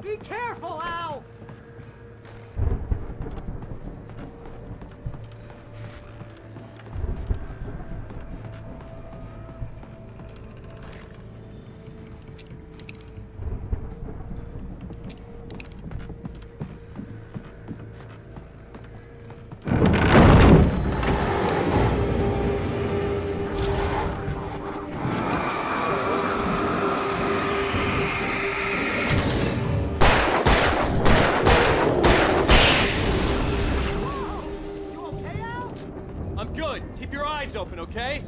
Be careful, Al! I'm good. Keep your eyes open, okay?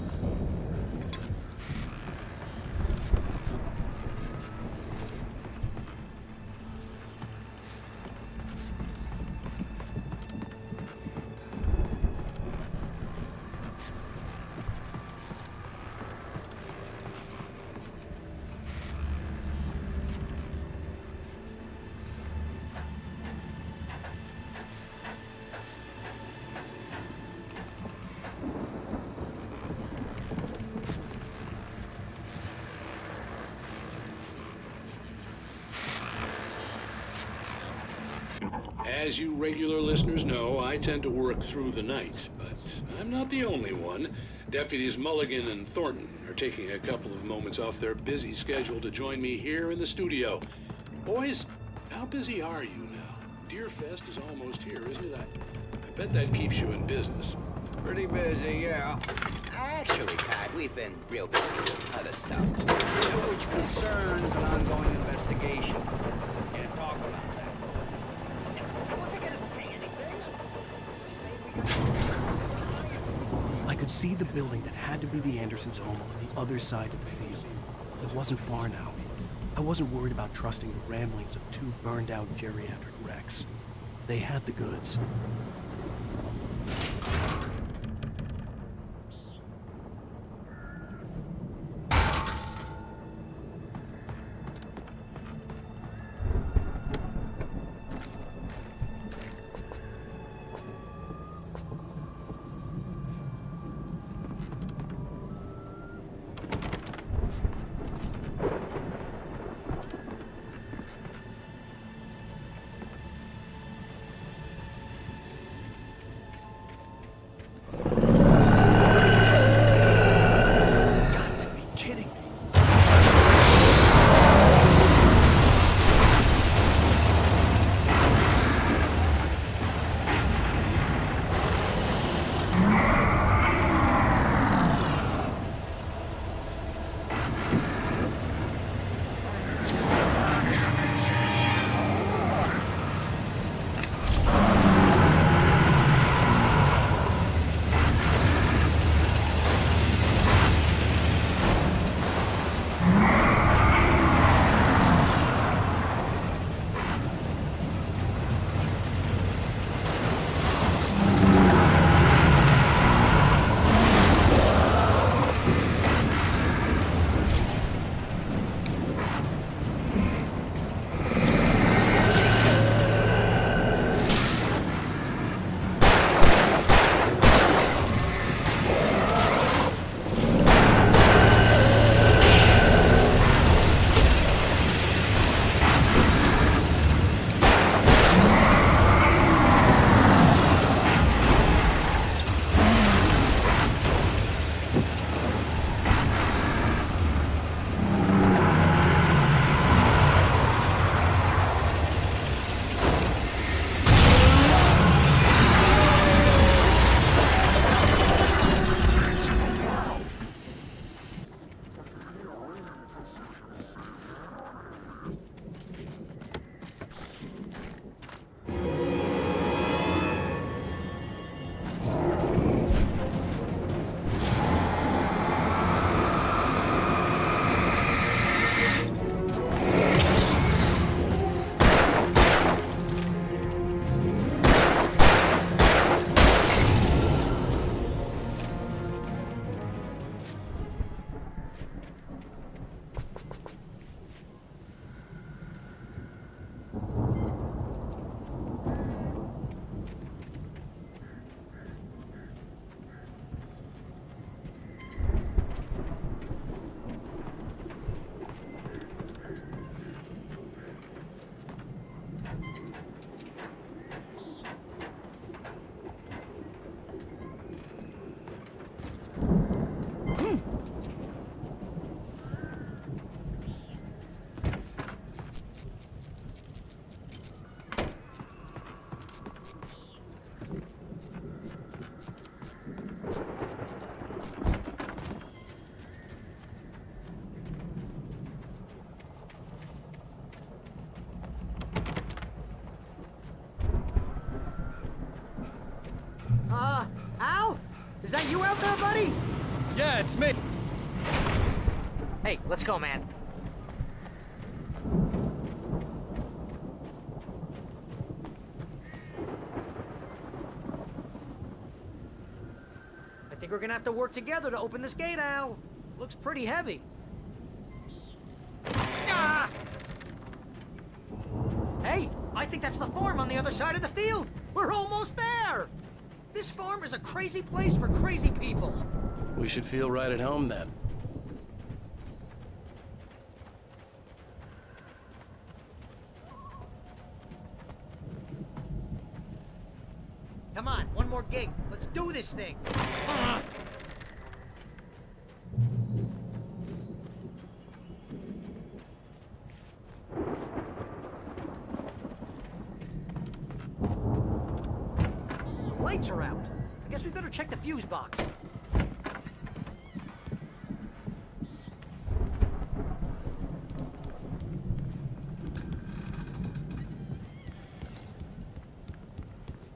As you regular listeners know, I tend to work through the night, but I'm not the only one. Deputies Mulligan and Thornton are taking a couple of moments off their busy schedule to join me here in the studio. Boys, how busy are you now? Deerfest is almost here, isn't it? I bet that keeps you in business. Pretty busy, yeah. Actually, Pat, we've been real busy with other stuff, which concerns an ongoing investigation. Can't talk about that. I wasn't gonna say anything. I could see the building that had to be the Andersons' home on the other side of the field. It wasn't far now. I wasn't worried about trusting the ramblings of two burned-out geriatric wrecks. They had the goods. Al? Is that you out there, buddy? Yeah, it's me. Hey, let's go, man. I think we're gonna have to work together to open this gate, Al. Looks pretty heavy. Ah! Hey, I think that's the farm on the other side of the field. We're almost there. This farm is a crazy place for crazy people. We should feel right at home then. Come on, one more gate. Let's do this thing. The lights are out. I guess we better check the fuse box.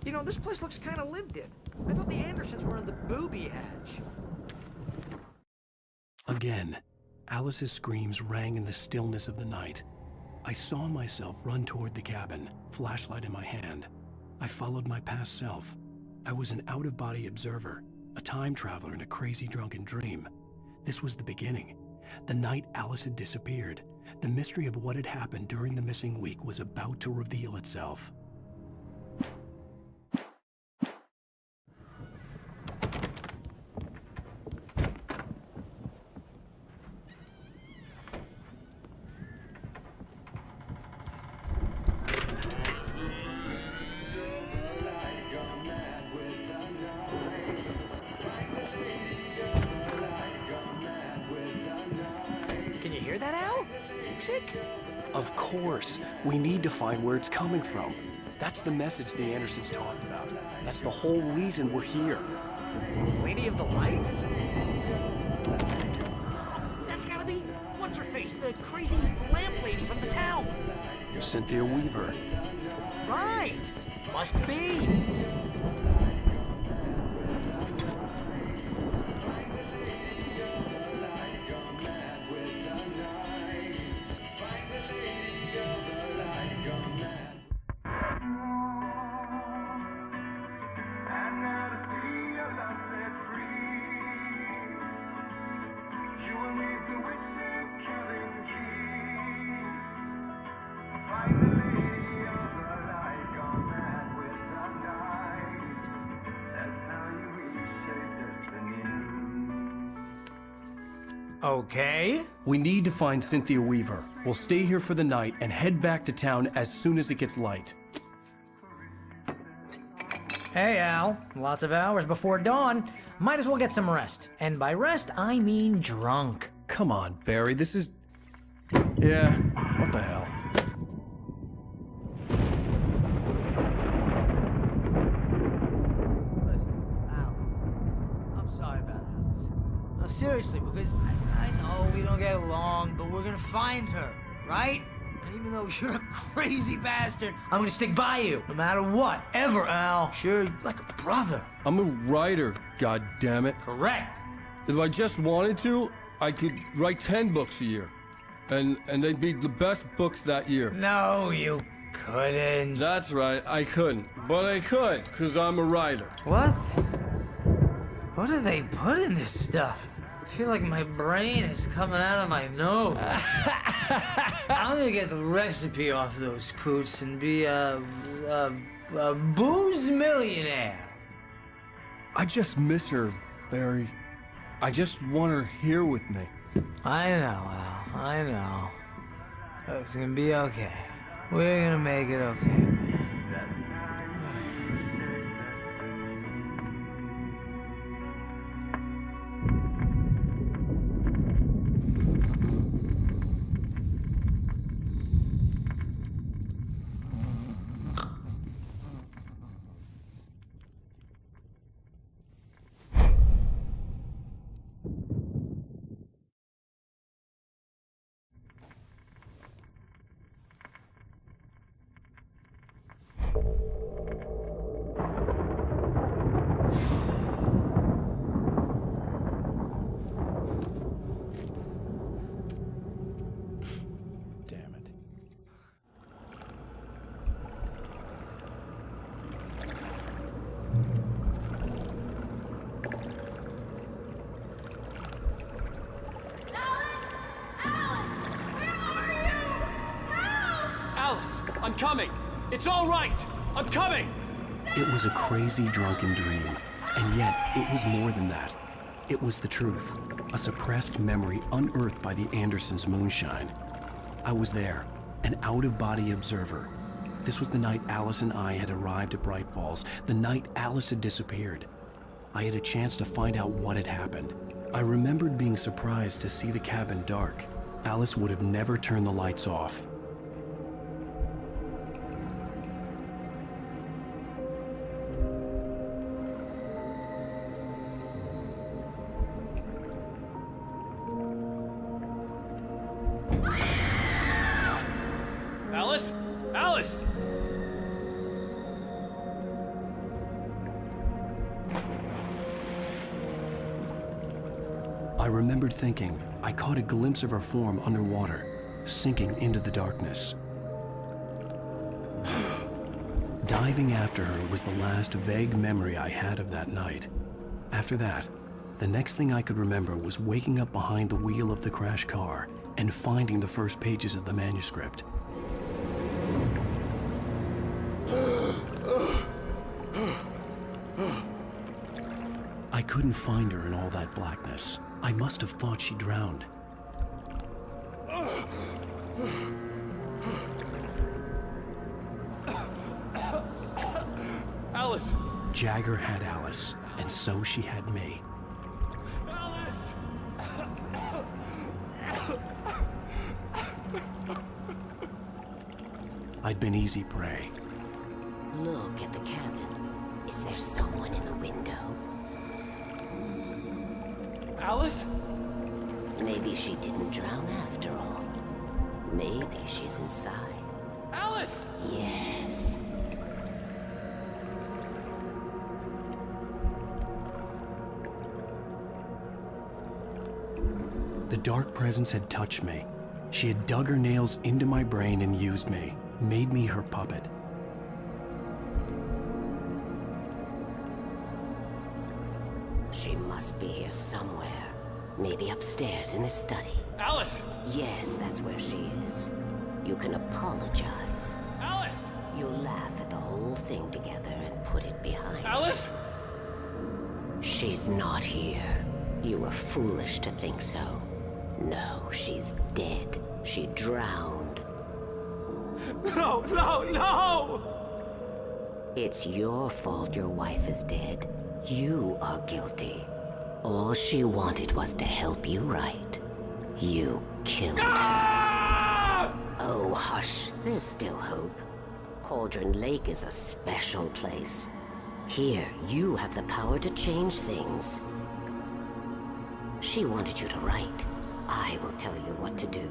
You know, this place looks kind of lived in. I thought the Andersons were in the booby hatch. Again, Alice's screams rang in the stillness of the night. I saw myself run toward the cabin, flashlight in my hand. I followed my past self. I was an out-of-body observer, a time traveler in a crazy drunken dream. This was the beginning. The night Alice had disappeared. The mystery of what had happened during the missing week was about to reveal itself. Can you hear that, Al? Music? Of course. We need to find where it's coming from. That's the message the Andersons talked about. That's the whole reason we're here. Lady of the Light? That's gotta be what's-her-face, the crazy lamp lady from the town. Cynthia Weaver. Right. Must be. Okay. We need to find Cynthia Weaver. We'll stay here for the night and head back to town as soon as it gets light. Hey, Al. Lots of hours before dawn. Might as well get some rest. And by rest, I mean drunk. Come on, Barry, this is... Yeah, what the hell? I'm sorry about this. No, seriously, because I know we don't get along, but we're gonna find her, right? And even though you're a crazy bastard, I'm gonna stick by you, no matter what, ever, Al. Sure, like a brother. I'm a writer, goddammit. Correct. If I just wanted to, I could write 10 books a year. And they'd be the best books that year. No, you couldn't. That's right, I couldn't. But I could, because I'm a writer. What? What do they put in this stuff? I feel like my brain is coming out of my nose. I'm gonna get the recipe off those coots and be a booze millionaire. I just miss her, Barry. I just want her here with me. I know, Al. I know. It's gonna be okay. We're gonna make it okay. I'm coming! It's all right! I'm coming! It was a crazy, drunken dream, and yet it was more than that. It was the truth, a suppressed memory unearthed by the Andersons' moonshine. I was there, an out-of-body observer. This was the night Alice and I had arrived at Bright Falls, the night Alice had disappeared. I had a chance to find out what had happened. I remembered being surprised to see the cabin dark. Alice would have never turned the lights off. Alice? Alice! I remembered thinking I caught a glimpse of her form underwater, sinking into the darkness. Diving after her was the last vague memory I had of that night. After that, the next thing I could remember was waking up behind the wheel of the crashed car and finding the first pages of the manuscript. I couldn't find her in all that blackness. I must have thought she drowned. Alice! Jagger had Alice, and so she had me. Alice! I'd been easy prey. Look at the cabin. Is there someone in the window? Alice? Maybe she didn't drown after all. Maybe she's inside. Alice! Yes. The dark presence had touched me. She had dug her nails into my brain and used me, made me her puppet. She must be here somewhere. Maybe upstairs in the study. Alice! Yes, that's where she is. You can apologize. Alice! You'll laugh at the whole thing together and put it behind. Alice! She's not here. You were foolish to think so. No, she's dead. She drowned. No, no, no! It's your fault your wife is dead. You are guilty. All she wanted was to help you right. You killed her. Oh, hush. There's still hope. Cauldron Lake is a special place. Here, you have the power to change things. She wanted you to write. I will tell you what to do.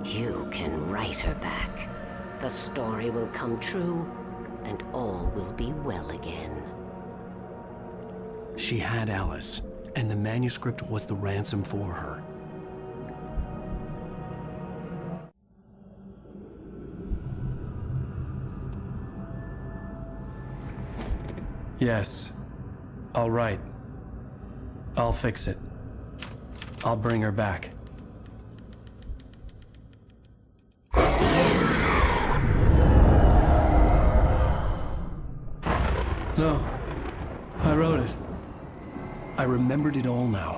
You can write her back. The story will come true, and all will be well again. She had Alice, and the manuscript was the ransom for her. Yes, I'll write. I'll fix it. I'll bring her back. No, I wrote it. I remembered it all now.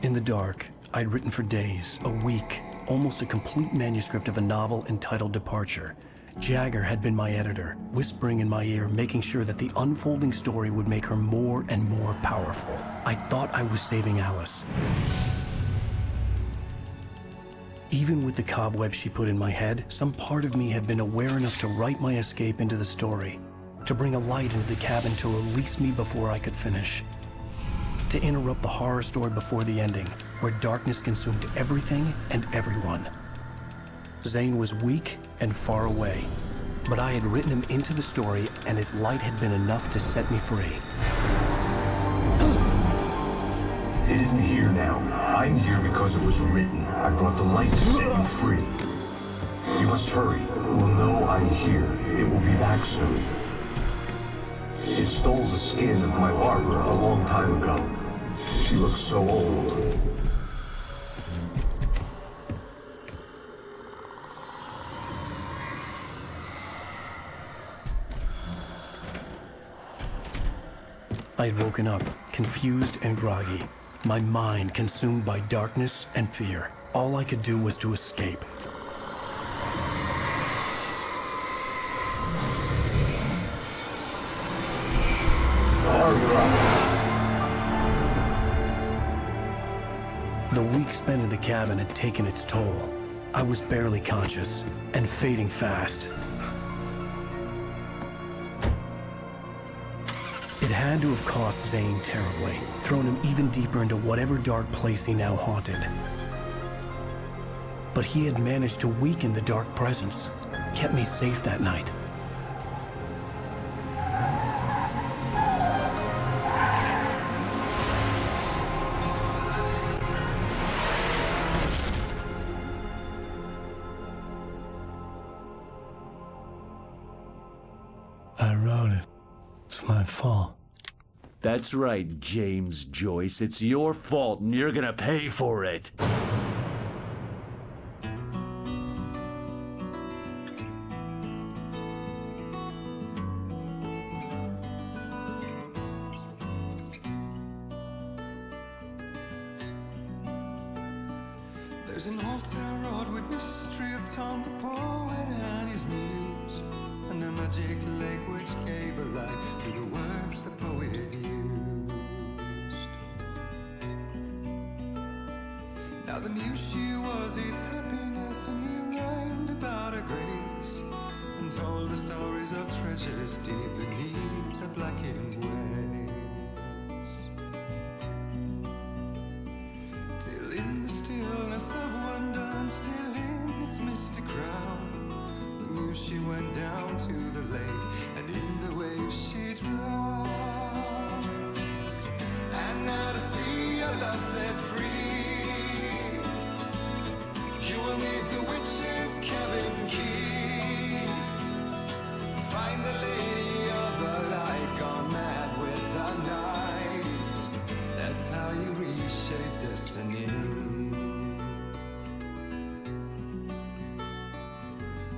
In the dark, I'd written for days, a week, almost a complete manuscript of a novel entitled Departure. Jagger had been my editor, whispering in my ear, making sure that the unfolding story would make her more and more powerful. I thought I was saving Alice. Even with the cobwebs she put in my head, some part of me had been aware enough to write my escape into the story, to bring a light into the cabin to release me before I could finish, to interrupt the horror story before the ending, where darkness consumed everything and everyone. Zane was weak and far away, but I had written him into the story, and his light had been enough to set me free. It isn't here now. I'm here because it was written. I brought the light to set you free. You must hurry. It will know I'm here. It will be back soon. It stole the skin of my barber a long time ago. She looks so old. I had woken up, confused and groggy, my mind consumed by darkness and fear. All I could do was to escape. The week spent in the cabin had taken its toll. I was barely conscious and fading fast. It had to have cost Zane terribly, thrown him even deeper into whatever dark place he now haunted. But he had managed to weaken the dark presence, kept me safe that night. I wrote it. It's my fault. That's right, James Joyce. It's your fault, and you're gonna pay for it. There's an altar wrought with mystery upon the poet and his muse, and a magic lake which gave a light to the words the poet used. Now the muse she was his happiness, and he rhymed about her grace, and told the stories of treasures deep beneath the blackened waves. Till in the stillness of wonder, and still in its misty crown, the muse she went down to the lake, and in the waves she drowned. And now to see your love set free, you will need the witch's cabin key. Find the lady of the light, gone mad with the night. That's how you reshape destiny.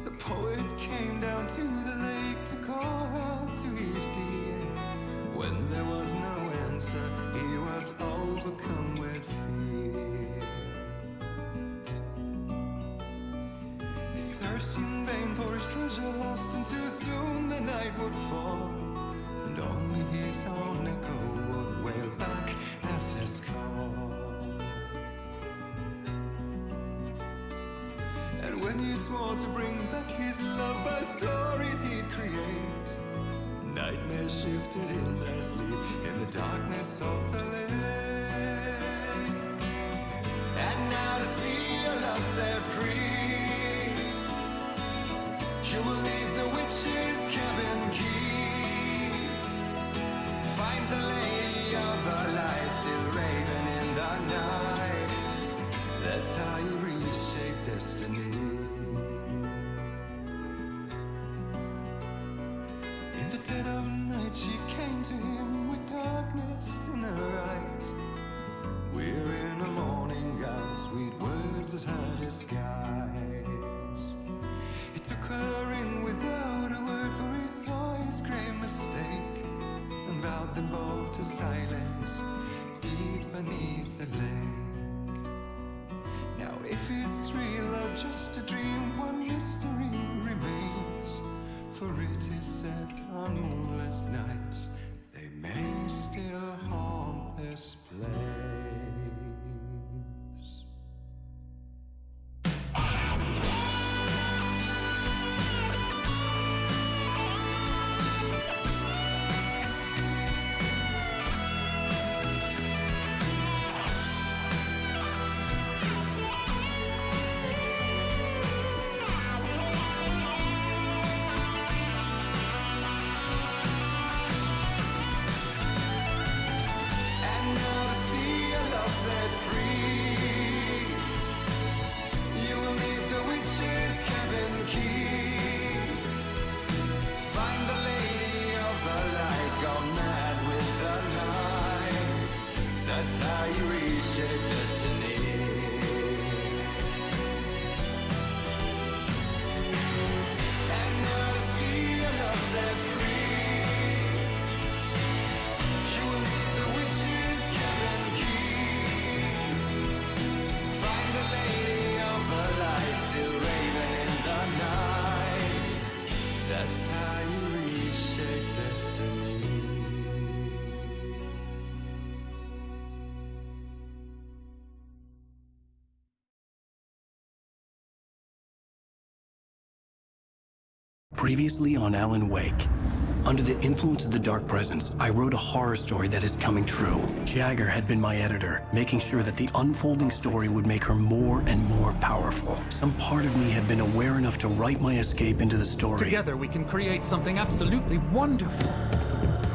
The poet came down to the lake to call out to his dear. When there was no answer, he was overcome with fear. He searched in vain for his treasure lost, and too soon the night would fall, and only his own echo would wail back as his call. And when he swore to bring back his love by stories he'd create, nightmares shifted in their sleep in the darkness of the lake. And now to see your love set free, you will need the witch's cabin key. Find the lady of the light, still raving in the night. That's how you reshape destiny. In the dead of night she came to him with darkness in her eyes. We're in a morning gown, sweet words as hard as skies. He took her in without a word, for he saw his grave mistake, and vowed them both to silence deep beneath the lake. Now if it's real or just a dream, one mystery remains, for it is said on moonless nights they may still haunt this place. Previously on Alan Wake. Under the influence of the dark presence, I wrote a horror story that is coming true. Jagger had been my editor, making sure that the unfolding story would make her more and more powerful. Some part of me had been aware enough to write my escape into the story. Together we can create something absolutely wonderful.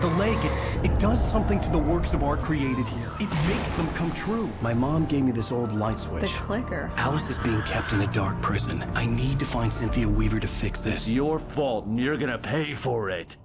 The lake, it does something to the works of art created here. It makes them come true. My mom gave me this old light switch. The clicker. Alice is being kept in a dark prison. I need to find Cynthia Weaver to fix this. It's your fault, and you're gonna pay for it.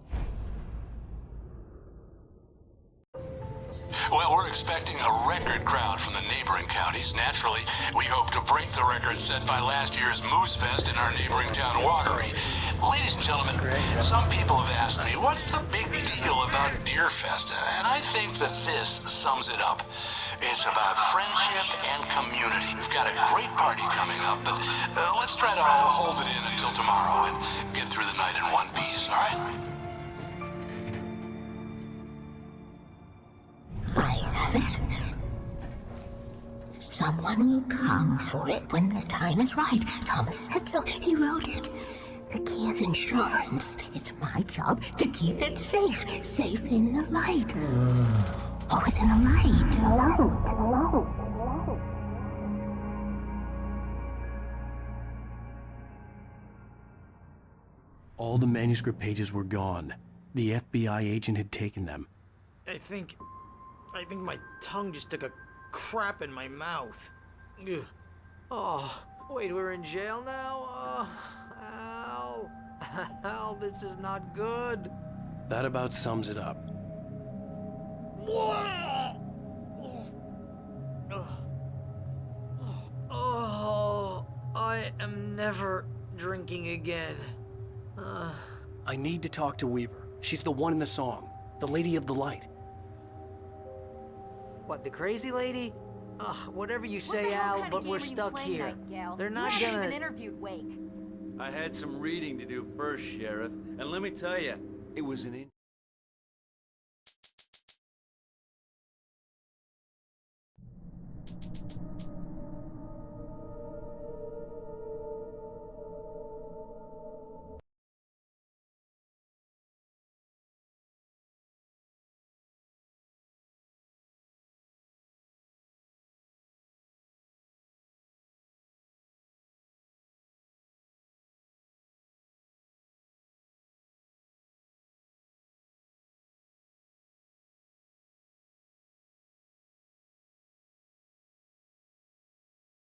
Well, we're expecting a record crowd from the neighboring counties. Naturally, we hope to break the record set by last year's Moose Fest in our neighboring town, Watery. Ladies and gentlemen, some people have asked me, what's the big deal about Deer Fest? And I think that this sums it up. It's about friendship and community. We've got a great party coming up, but let's try to hold it in until tomorrow and get through the night in one piece, all right? I have it. Someone will come for it when the time is right. Thomas said so. He wrote it. The key is insurance. It's my job to keep it safe. Safe in the light. Always in the light. All the manuscript pages were gone. The FBI agent had taken them. I think my tongue just took a crap in my mouth. Ugh. Oh, wait, we're in jail now? Al. Al, this is not good. That about sums it up. Oh, I am never drinking again. I need to talk to Weaver. She's the one in the song. The Lady of the Light. What, the crazy lady? Ugh, whatever you say, Al, but we're stuck here. They're not You haven't gonna... even interviewed Wake. I had some reading to do first, Sheriff, and let me tell you, it was an